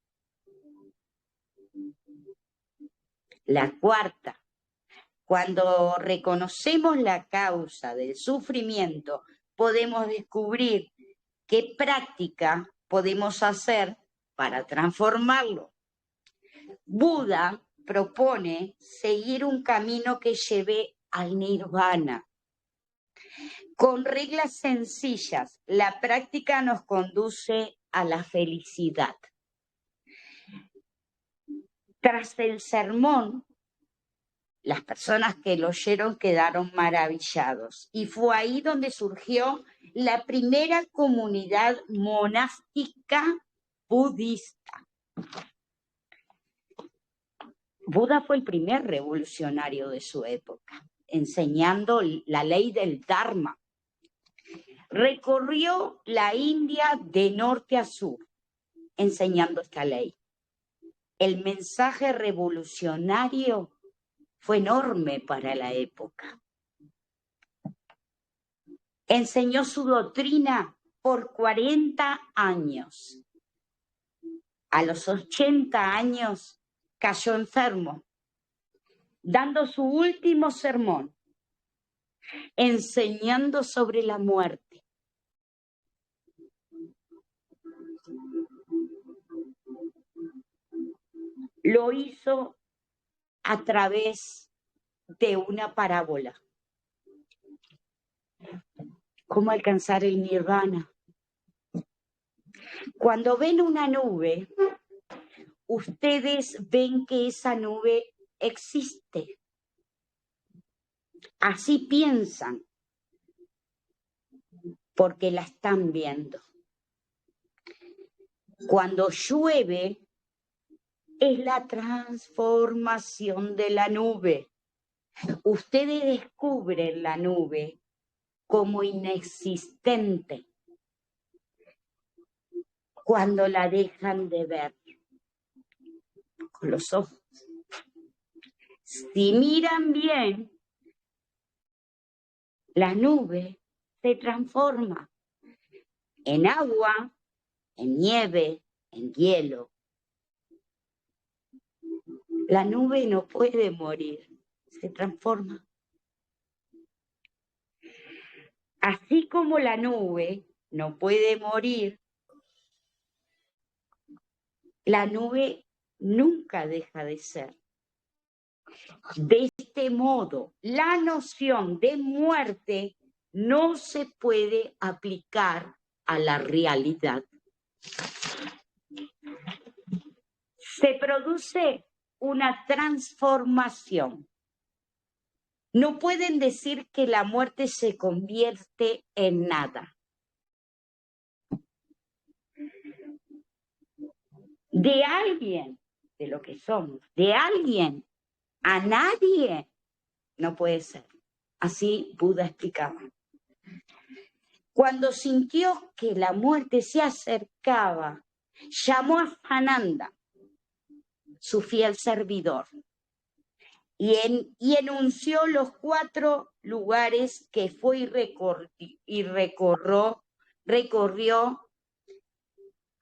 La cuarta, cuando reconocemos la causa del sufrimiento, podemos descubrir qué práctica podemos hacer para transformarlo. Buda propone seguir un camino que lleve al nirvana. Con reglas sencillas, la práctica nos conduce a la felicidad. Tras el sermón, las personas que lo oyeron quedaron maravillados y fue ahí donde surgió la primera comunidad monástica budista. Buda fue el primer revolucionario de su época, enseñando la ley del Dharma. Recorrió la India de norte a sur, enseñando esta ley. El mensaje revolucionario fue enorme para la época. Enseñó su doctrina por 40 años. A los 80 años cayó enfermo, dando su último sermón, enseñando sobre la muerte. Lo hizo a través de una parábola. ¿Cómo alcanzar el nirvana? Cuando ven una nube, ustedes ven que esa nube existe. Así piensan, porque la están viendo. Cuando llueve, es la transformación de la nube. Ustedes descubren la nube como inexistente cuando la dejan de ver con los ojos. Si miran bien, la nube se transforma en agua, en nieve, en hielo. La nube no puede morir, se transforma. Así como la nube no puede morir, la nube nunca deja de ser. De este modo, la noción de muerte no se puede aplicar a la realidad. Se produce una transformación. No pueden decir que la muerte se convierte en nada. De alguien, de lo que somos, de alguien a nadie, no puede ser. Así Buda explicaba. Cuando sintió que la muerte se acercaba, llamó a Sananda, su fiel servidor, y enunció los 4 lugares que fue y recorrió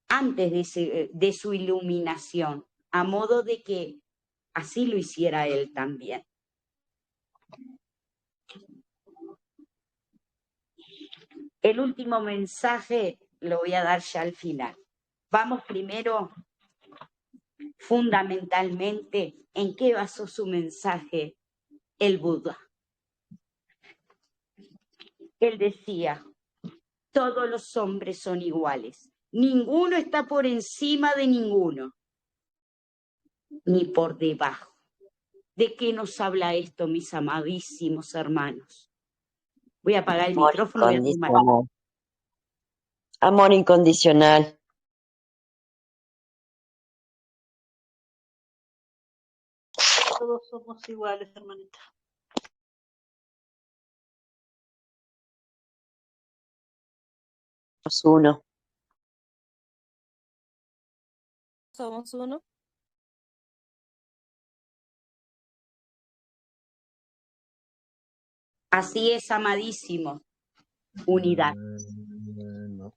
antes de su iluminación, a modo de que así lo hiciera él también. El último mensaje lo voy a dar ya al final. Vamos primero, fundamentalmente, en qué basó su mensaje el Buda. Él decía, todos los hombres son iguales. Ninguno está por encima de ninguno, ni por debajo. ¿De qué nos habla esto, mis amadísimos hermanos? Voy a apagar el micrófono. Amor incondicional. Todos somos iguales, hermanita. Uno. Somos uno. Así es, amadísimo. Unidad. No.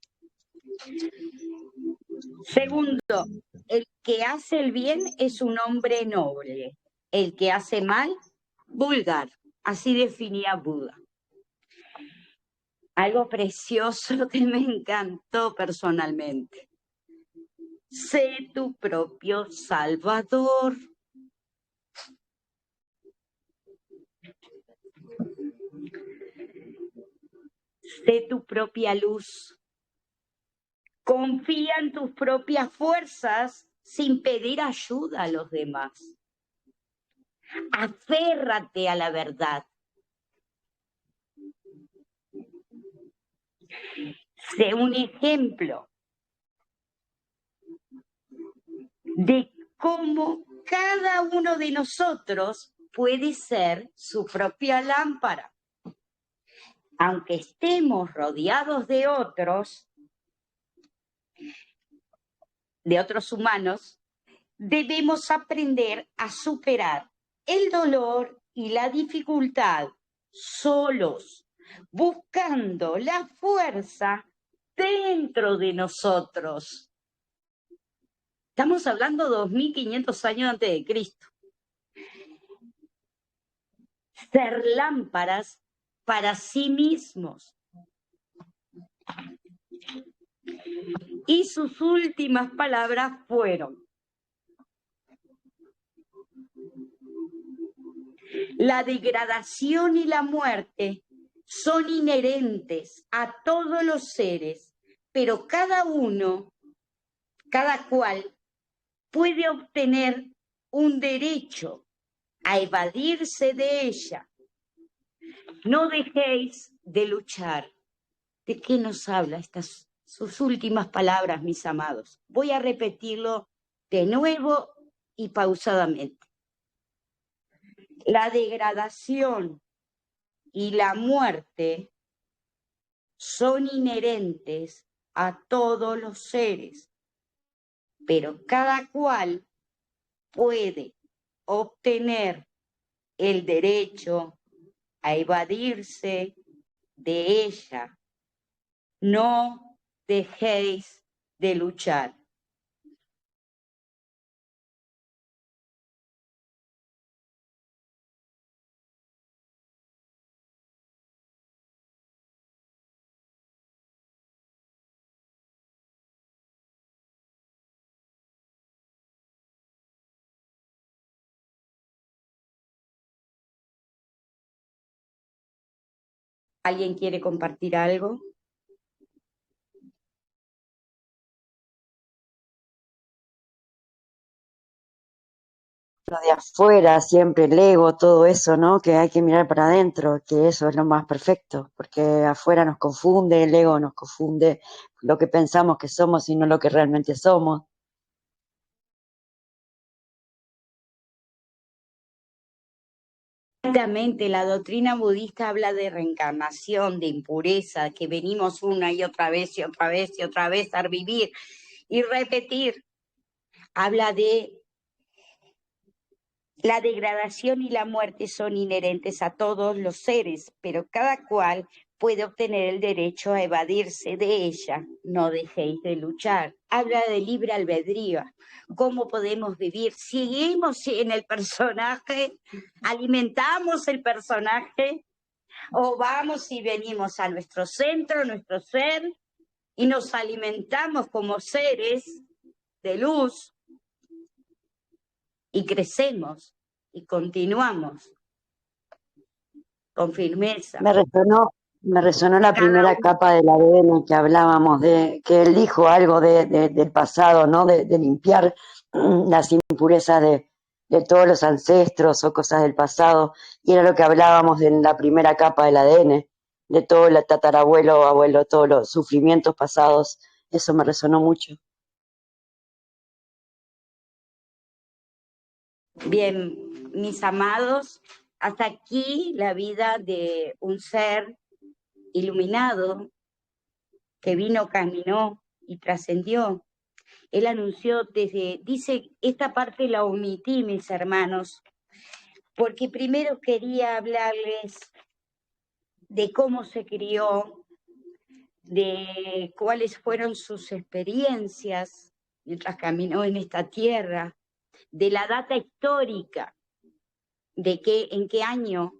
Segundo, el que hace el bien es un hombre noble. El que hace mal, vulgar. Así definía Buda. Algo precioso que me encantó personalmente. Sé tu propio salvador. Sé tu propia luz. Confía en tus propias fuerzas sin pedir ayuda a los demás. Aférrate a la verdad. Sé un ejemplo de cómo cada uno de nosotros puede ser su propia lámpara. Aunque estemos rodeados de otros humanos, debemos aprender a superar el dolor y la dificultad solos, buscando la fuerza dentro de nosotros. Estamos hablando de 2500 años antes de Cristo. Ser lámparas para sí mismos. Y sus últimas palabras fueron: La degradación y la muerte son inherentes a todos los seres, pero cada cual puede obtener un derecho a evadirse de ella. No dejéis de luchar. ¿De qué nos habla estas sus últimas palabras, mis amados? Voy a repetirlo de nuevo y pausadamente. La degradación y la muerte son inherentes a todos los seres, pero cada cual puede obtener el derecho a evadirse de ella. No dejéis de luchar. ¿Alguien quiere compartir algo? Lo de afuera, siempre el ego, todo eso, ¿no? Que hay que mirar para adentro, que eso es lo más perfecto, porque afuera nos confunde, el ego nos confunde lo que pensamos que somos y no lo que realmente somos. Exactamente, la doctrina budista habla de reencarnación, de impureza, que venimos una y otra vez y otra vez y otra vez a vivir y repetir. Habla de la degradación y la muerte son inherentes a todos los seres, pero cada cual puede obtener el derecho a evadirse de ella. No dejéis de luchar. Habla de libre albedrío. ¿Cómo podemos vivir? ¿Seguimos en el personaje? ¿Alimentamos el personaje? ¿O vamos y venimos a nuestro centro, nuestro ser, y nos alimentamos como seres de luz y crecemos y continuamos con firmeza? Me resonó la primera capa del ADN que hablábamos, de que él dijo algo del pasado, ¿no? De limpiar las impurezas de todos los ancestros o cosas del pasado, y era lo que hablábamos en la primera capa del ADN, de todo el tatarabuelo, abuelo, todos los sufrimientos pasados. Eso me resonó mucho. Bien, mis amados, hasta aquí la vida de un ser iluminado que vino, caminó y trascendió. Él anunció dice, esta parte la omití, mis hermanos, porque primero quería hablarles de cómo se crió, de cuáles fueron sus experiencias mientras caminó en esta tierra, de la data histórica, de en qué año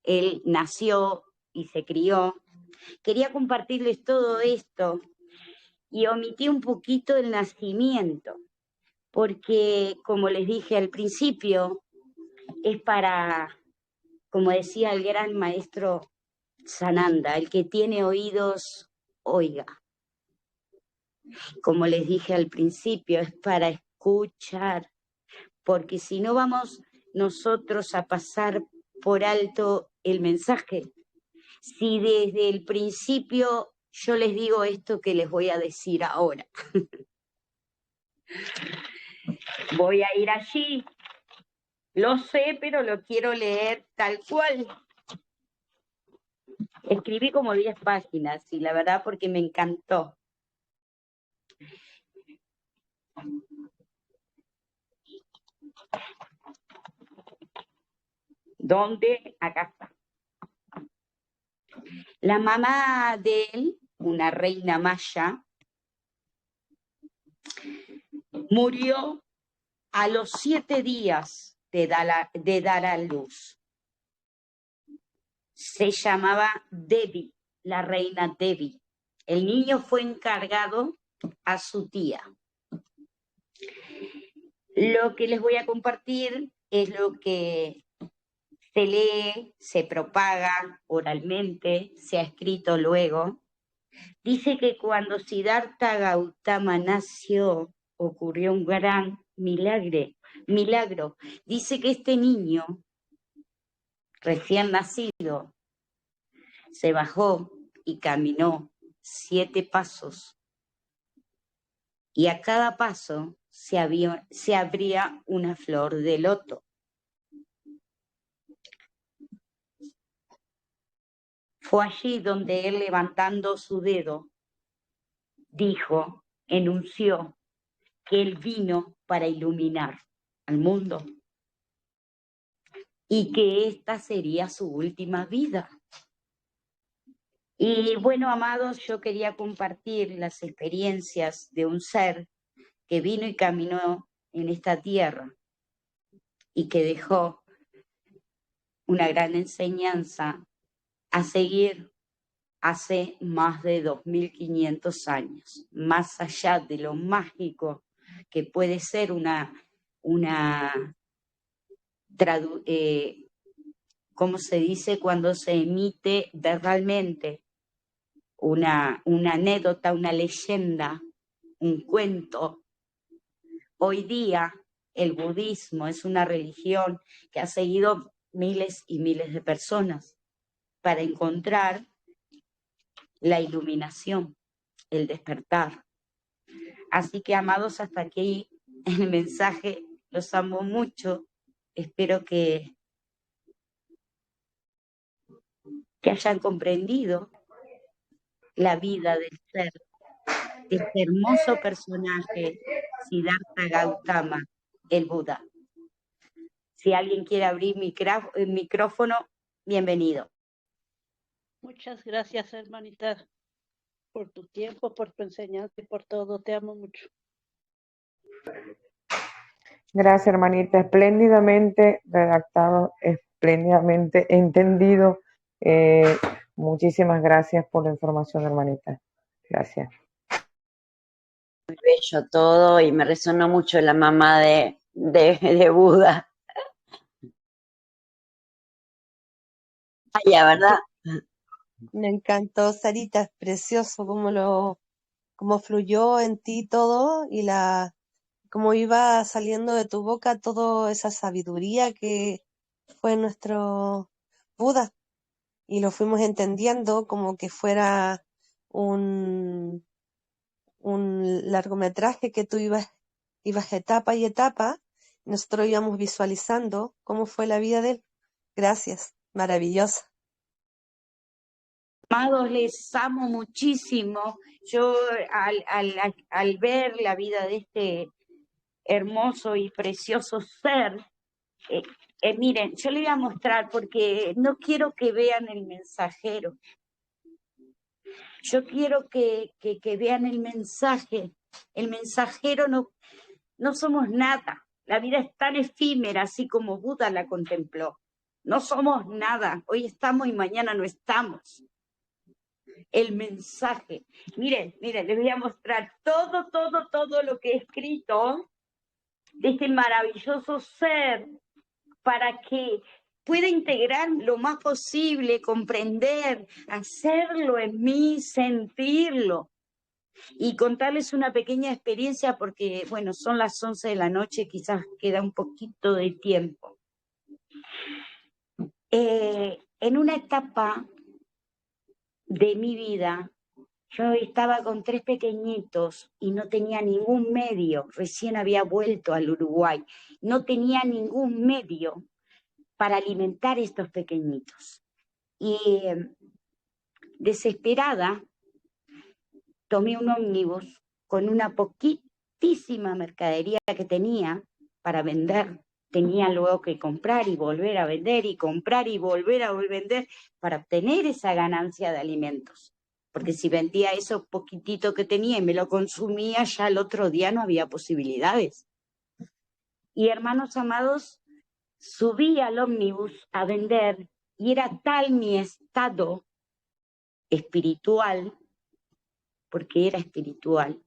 él nació y se crió. Quería compartirles todo esto y omití un poquito el nacimiento, porque, como les dije al principio, es para, como decía el gran maestro Sananda, el que tiene oídos, oiga. Como les dije al principio, es para escuchar, porque si no vamos nosotros a pasar por alto el mensaje. Si desde el principio yo les digo esto que les voy a decir ahora. Voy a ir allí, lo sé, pero lo quiero leer tal cual. Escribí como 10 páginas y la verdad porque me encantó. ¿Dónde? Acá está. La mamá de él, una reina maya, murió a los 7 días de dar a luz. Se llamaba Devi, la reina Devi. El niño fue encargado a su tía. Lo que les voy a compartir es lo que se lee, se propaga oralmente, se ha escrito luego. Dice que cuando Siddhartha Gautama nació, ocurrió un gran milagro. Dice que este niño, recién nacido, se bajó y caminó 7 pasos. Y a cada paso se abría una flor de loto. Fue allí donde él, levantando su dedo, dijo, enunció que él vino para iluminar al mundo y que esta sería su última vida. Y bueno, amados, yo quería compartir las experiencias de un ser que vino y caminó en esta tierra y que dejó una gran enseñanza a seguir hace más de 2500 años, más allá de lo mágico que puede ser ¿cómo se dice cuando se emite verbalmente? Una anécdota, una leyenda, un cuento. Hoy día el budismo es una religión que ha seguido miles y miles de personas para encontrar la iluminación, el despertar. Así que, amados, hasta aquí el mensaje. Los amo mucho. Espero que hayan comprendido la vida del ser, de este hermoso personaje, Siddhartha Gautama, el Buda. Si alguien quiere abrir el micrófono, bienvenido. Muchas gracias, hermanita, por tu tiempo, por tu enseñanza y por todo. Te amo mucho. Gracias, hermanita. Espléndidamente redactado, espléndidamente entendido. Muchísimas gracias por la información, hermanita. Gracias. Muy bello todo y me resonó mucho la mamá de Buda. Vaya, ¿verdad? Me encantó, Sarita, es precioso cómo fluyó en ti todo y cómo iba saliendo de tu boca toda esa sabiduría que fue nuestro Buda. Y lo fuimos entendiendo como que fuera un largometraje que tú ibas etapa y etapa, y nosotros íbamos visualizando cómo fue la vida de él. Gracias, maravillosa. Amados, les amo muchísimo. Yo al ver la vida de este hermoso y precioso ser, miren, yo les voy a mostrar porque no quiero que vean el mensajero. Yo quiero que vean el mensaje. El mensajero no somos nada. La vida es tan efímera, así como Buda la contempló. No somos nada. Hoy estamos y mañana no estamos. El mensaje. Miren, les voy a mostrar todo lo que he escrito de este maravilloso ser para que pueda integrar lo más posible, comprender, hacerlo en mí, sentirlo. Y contarles una pequeña experiencia porque, bueno, son las 11 de la noche, quizás queda un poquito de tiempo. En una etapa de mi vida, yo estaba con 3 pequeñitos y no tenía ningún medio, recién había vuelto al Uruguay, no tenía ningún medio para alimentar a estos pequeñitos. Y desesperada, tomé un ómnibus con una poquitísima mercadería que tenía para vender. Tenía luego que comprar y volver a vender y comprar y volver a vender para obtener esa ganancia de alimentos. Porque si vendía eso poquitito que tenía y me lo consumía, ya el otro día no había posibilidades. Y hermanos amados, subí al ómnibus a vender y era tal mi estado espiritual, porque era espiritual,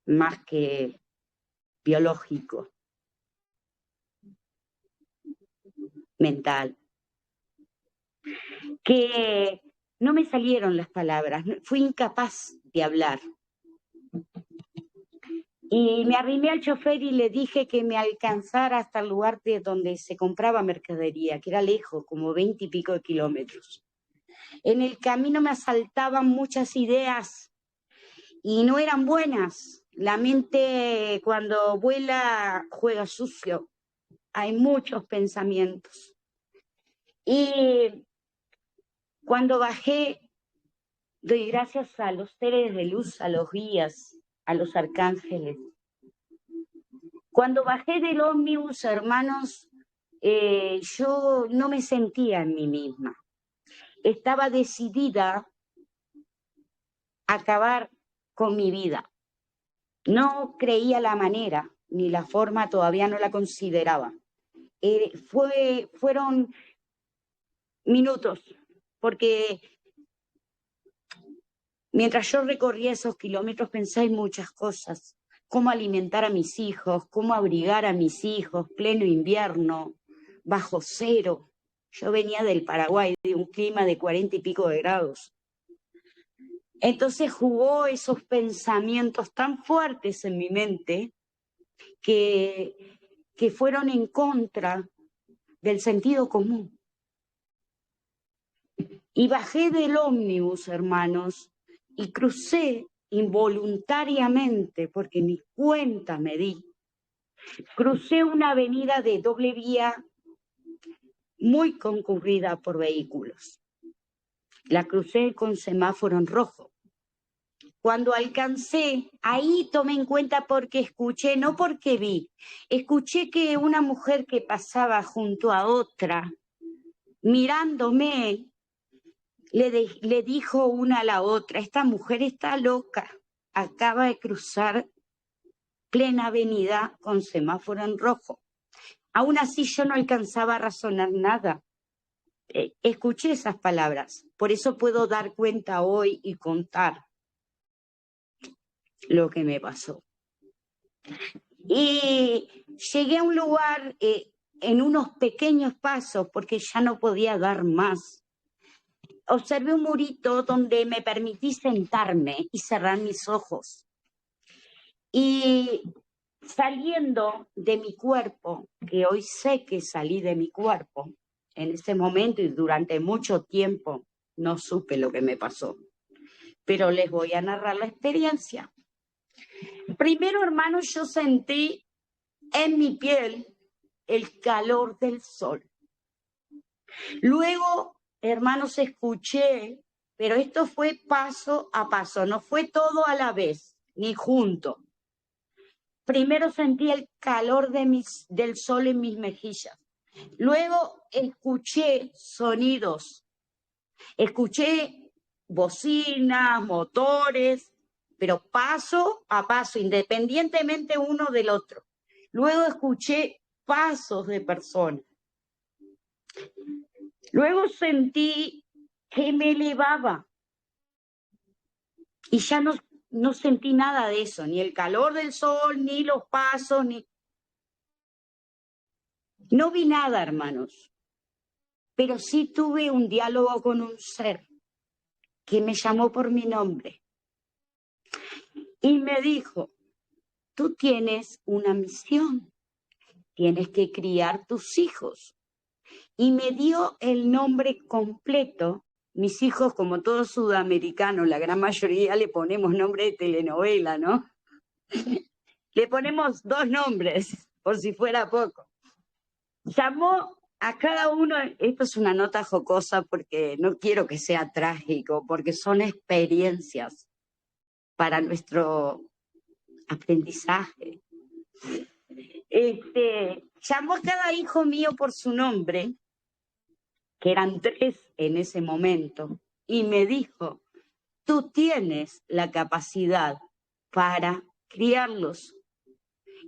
más que biológico. mental, que no me salieron las palabras, fui incapaz de hablar. Y me arrimé al chofer y le dije que me alcanzara hasta el lugar de donde se compraba mercadería, que era lejos, como 20 y pico de kilómetros. En el camino me asaltaban muchas ideas y no eran buenas. La mente cuando vuela juega sucio. Hay muchos pensamientos. Y cuando bajé, doy gracias a los seres de luz, a los guías, a los arcángeles. Cuando bajé del ómnibus, hermanos, yo no me sentía en mí misma. Estaba decidida a acabar con mi vida. No creía la manera, ni la forma, todavía no la consideraba. Fueron minutos, porque mientras yo recorría esos kilómetros pensé en muchas cosas. Cómo alimentar a mis hijos, cómo abrigar a mis hijos, pleno invierno, bajo cero. Yo venía del Paraguay, de un clima de 40 y pico de grados. Entonces jugó esos pensamientos tan fuertes en mi mente que fueron en contra del sentido común. Y bajé del ómnibus, hermanos, y crucé involuntariamente, porque ni cuenta me di. Crucé una avenida de doble vía muy concurrida por vehículos. La crucé con semáforo en rojo. Cuando alcancé, ahí tomé en cuenta porque escuché, no porque vi, escuché que una mujer que pasaba junto a otra, mirándome, le dijo una a la otra, esta mujer está loca, acaba de cruzar plena avenida con semáforo en rojo. Aún así yo no alcanzaba a razonar nada. Escuché esas palabras, por eso puedo dar cuenta hoy y contar lo que me pasó. Y llegué a un lugar en unos pequeños pasos porque ya no podía dar más. Observé un murito donde me permití sentarme y cerrar mis ojos. Y saliendo de mi cuerpo, que hoy sé que salí de mi cuerpo, en ese momento y durante mucho tiempo no supe lo que me pasó, pero les voy a narrar la experiencia. Primero, hermanos, yo sentí en mi piel el calor del sol. Luego, hermanos, escuché, pero esto fue paso a paso, no fue todo a la vez, ni junto. Primero sentí el calor del sol en mis mejillas. Luego escuché sonidos, escuché bocinas, motores, pero paso a paso, independientemente uno del otro. Luego escuché pasos de personas. Luego sentí que me elevaba y ya no sentí nada de eso, ni el calor del sol, ni los pasos, ni... No vi nada, hermanos, pero sí tuve un diálogo con un ser que me llamó por mi nombre y me dijo, tú tienes una misión, tienes que criar tus hijos. Y me dio el nombre completo. Mis hijos, como todos sudamericanos, la gran mayoría le ponemos nombre de telenovela, ¿no? Le ponemos 2 nombres, por si fuera poco. Llamó a cada uno, esto es una nota jocosa porque no quiero que sea trágico, porque son experiencias para nuestro aprendizaje. Llamó a cada hijo mío por su nombre, que eran 3 en ese momento, y me dijo, tú tienes la capacidad para criarlos.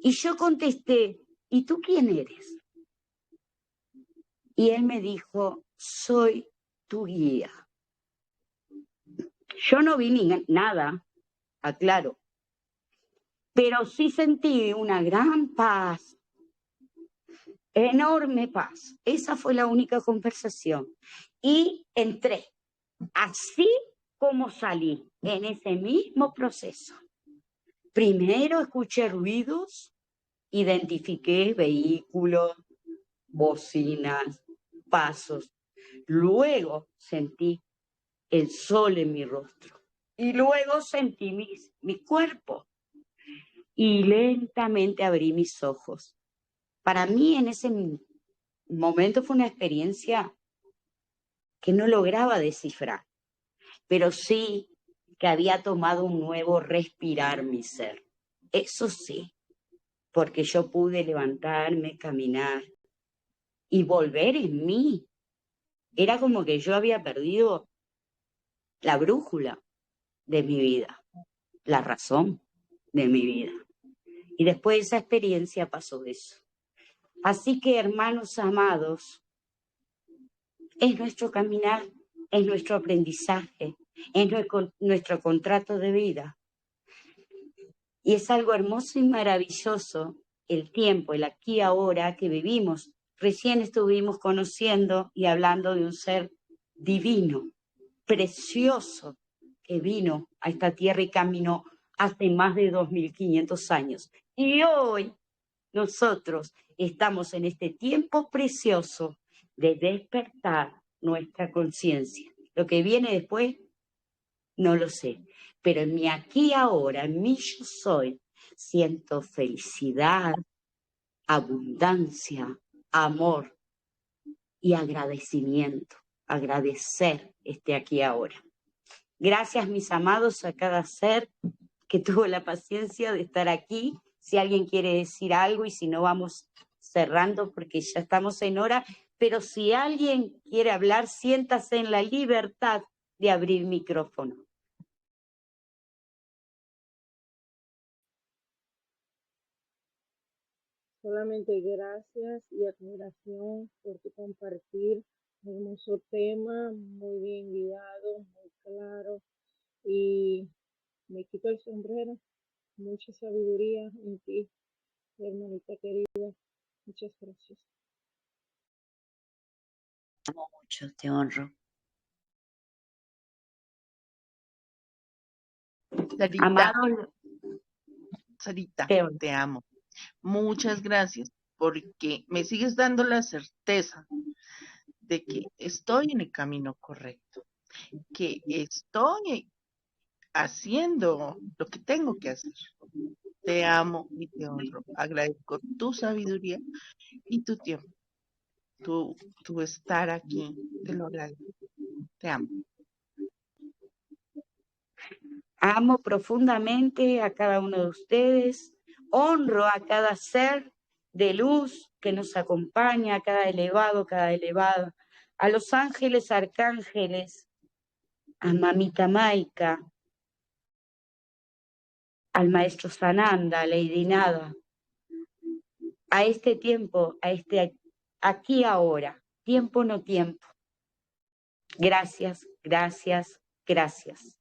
Y yo contesté, ¿y tú quién eres? Y él me dijo, soy tu guía. Yo no vi nada, aclaro, pero sí sentí una gran paz, enorme paz. Esa fue la única conversación. Y entré, así como salí, en ese mismo proceso. Primero escuché ruidos, identifiqué vehículos, bocinas, pasos. Luego sentí el sol en mi rostro. Y luego sentí mi cuerpo. Y lentamente abrí mis ojos. Para mí en ese momento fue una experiencia que no lograba descifrar, pero sí que había tomado un nuevo respirar mi ser. Eso sí, porque yo pude levantarme, caminar y volver en mí. Era como que yo había perdido la brújula de mi vida, la razón de mi vida. Y después de esa experiencia pasó eso. Así que, hermanos amados, es nuestro caminar, es nuestro aprendizaje, es nuestro contrato de vida. Y es algo hermoso y maravilloso el tiempo, el aquí y ahora que vivimos. Recién estuvimos conociendo y hablando de un ser divino, precioso, que vino a esta tierra y caminó hace más de 2500 años. Y hoy nosotros estamos en este tiempo precioso de despertar nuestra conciencia. Lo que viene después, no lo sé, pero en mi aquí y ahora, en mi yo soy, siento felicidad, abundancia, amor y agradecimiento. Agradecer este aquí y ahora. Gracias, mis amados, a cada ser que tuvo la paciencia de estar aquí. Si alguien quiere decir algo y si no, vamos cerrando porque ya estamos en hora. Pero si alguien quiere hablar, siéntase en la libertad de abrir micrófono. Solamente gracias y admiración por tu compartir. Hermoso tema, muy bien guiado, muy claro. Y me quito el sombrero. Mucha sabiduría en ti, hermanita querida. Muchas gracias. Te amo mucho, te honro. Sarita, Amados, Sarita, te honro. te amo. Muchas gracias porque me sigues dando la certeza de que estoy en el camino correcto, que estoy haciendo lo que tengo que hacer. Te amo y te honro. Agradezco tu sabiduría y tu tiempo, tu estar aquí. Te lo agradezco. Te amo. Amo profundamente a cada uno de ustedes. Honro a cada ser de luz que nos acompaña, a cada elevado, cada elevada. A los ángeles, arcángeles, a Mamita Maika, al maestro Sananda, a Lady Nada, a este tiempo, a este aquí ahora, tiempo no tiempo. Gracias, gracias, gracias.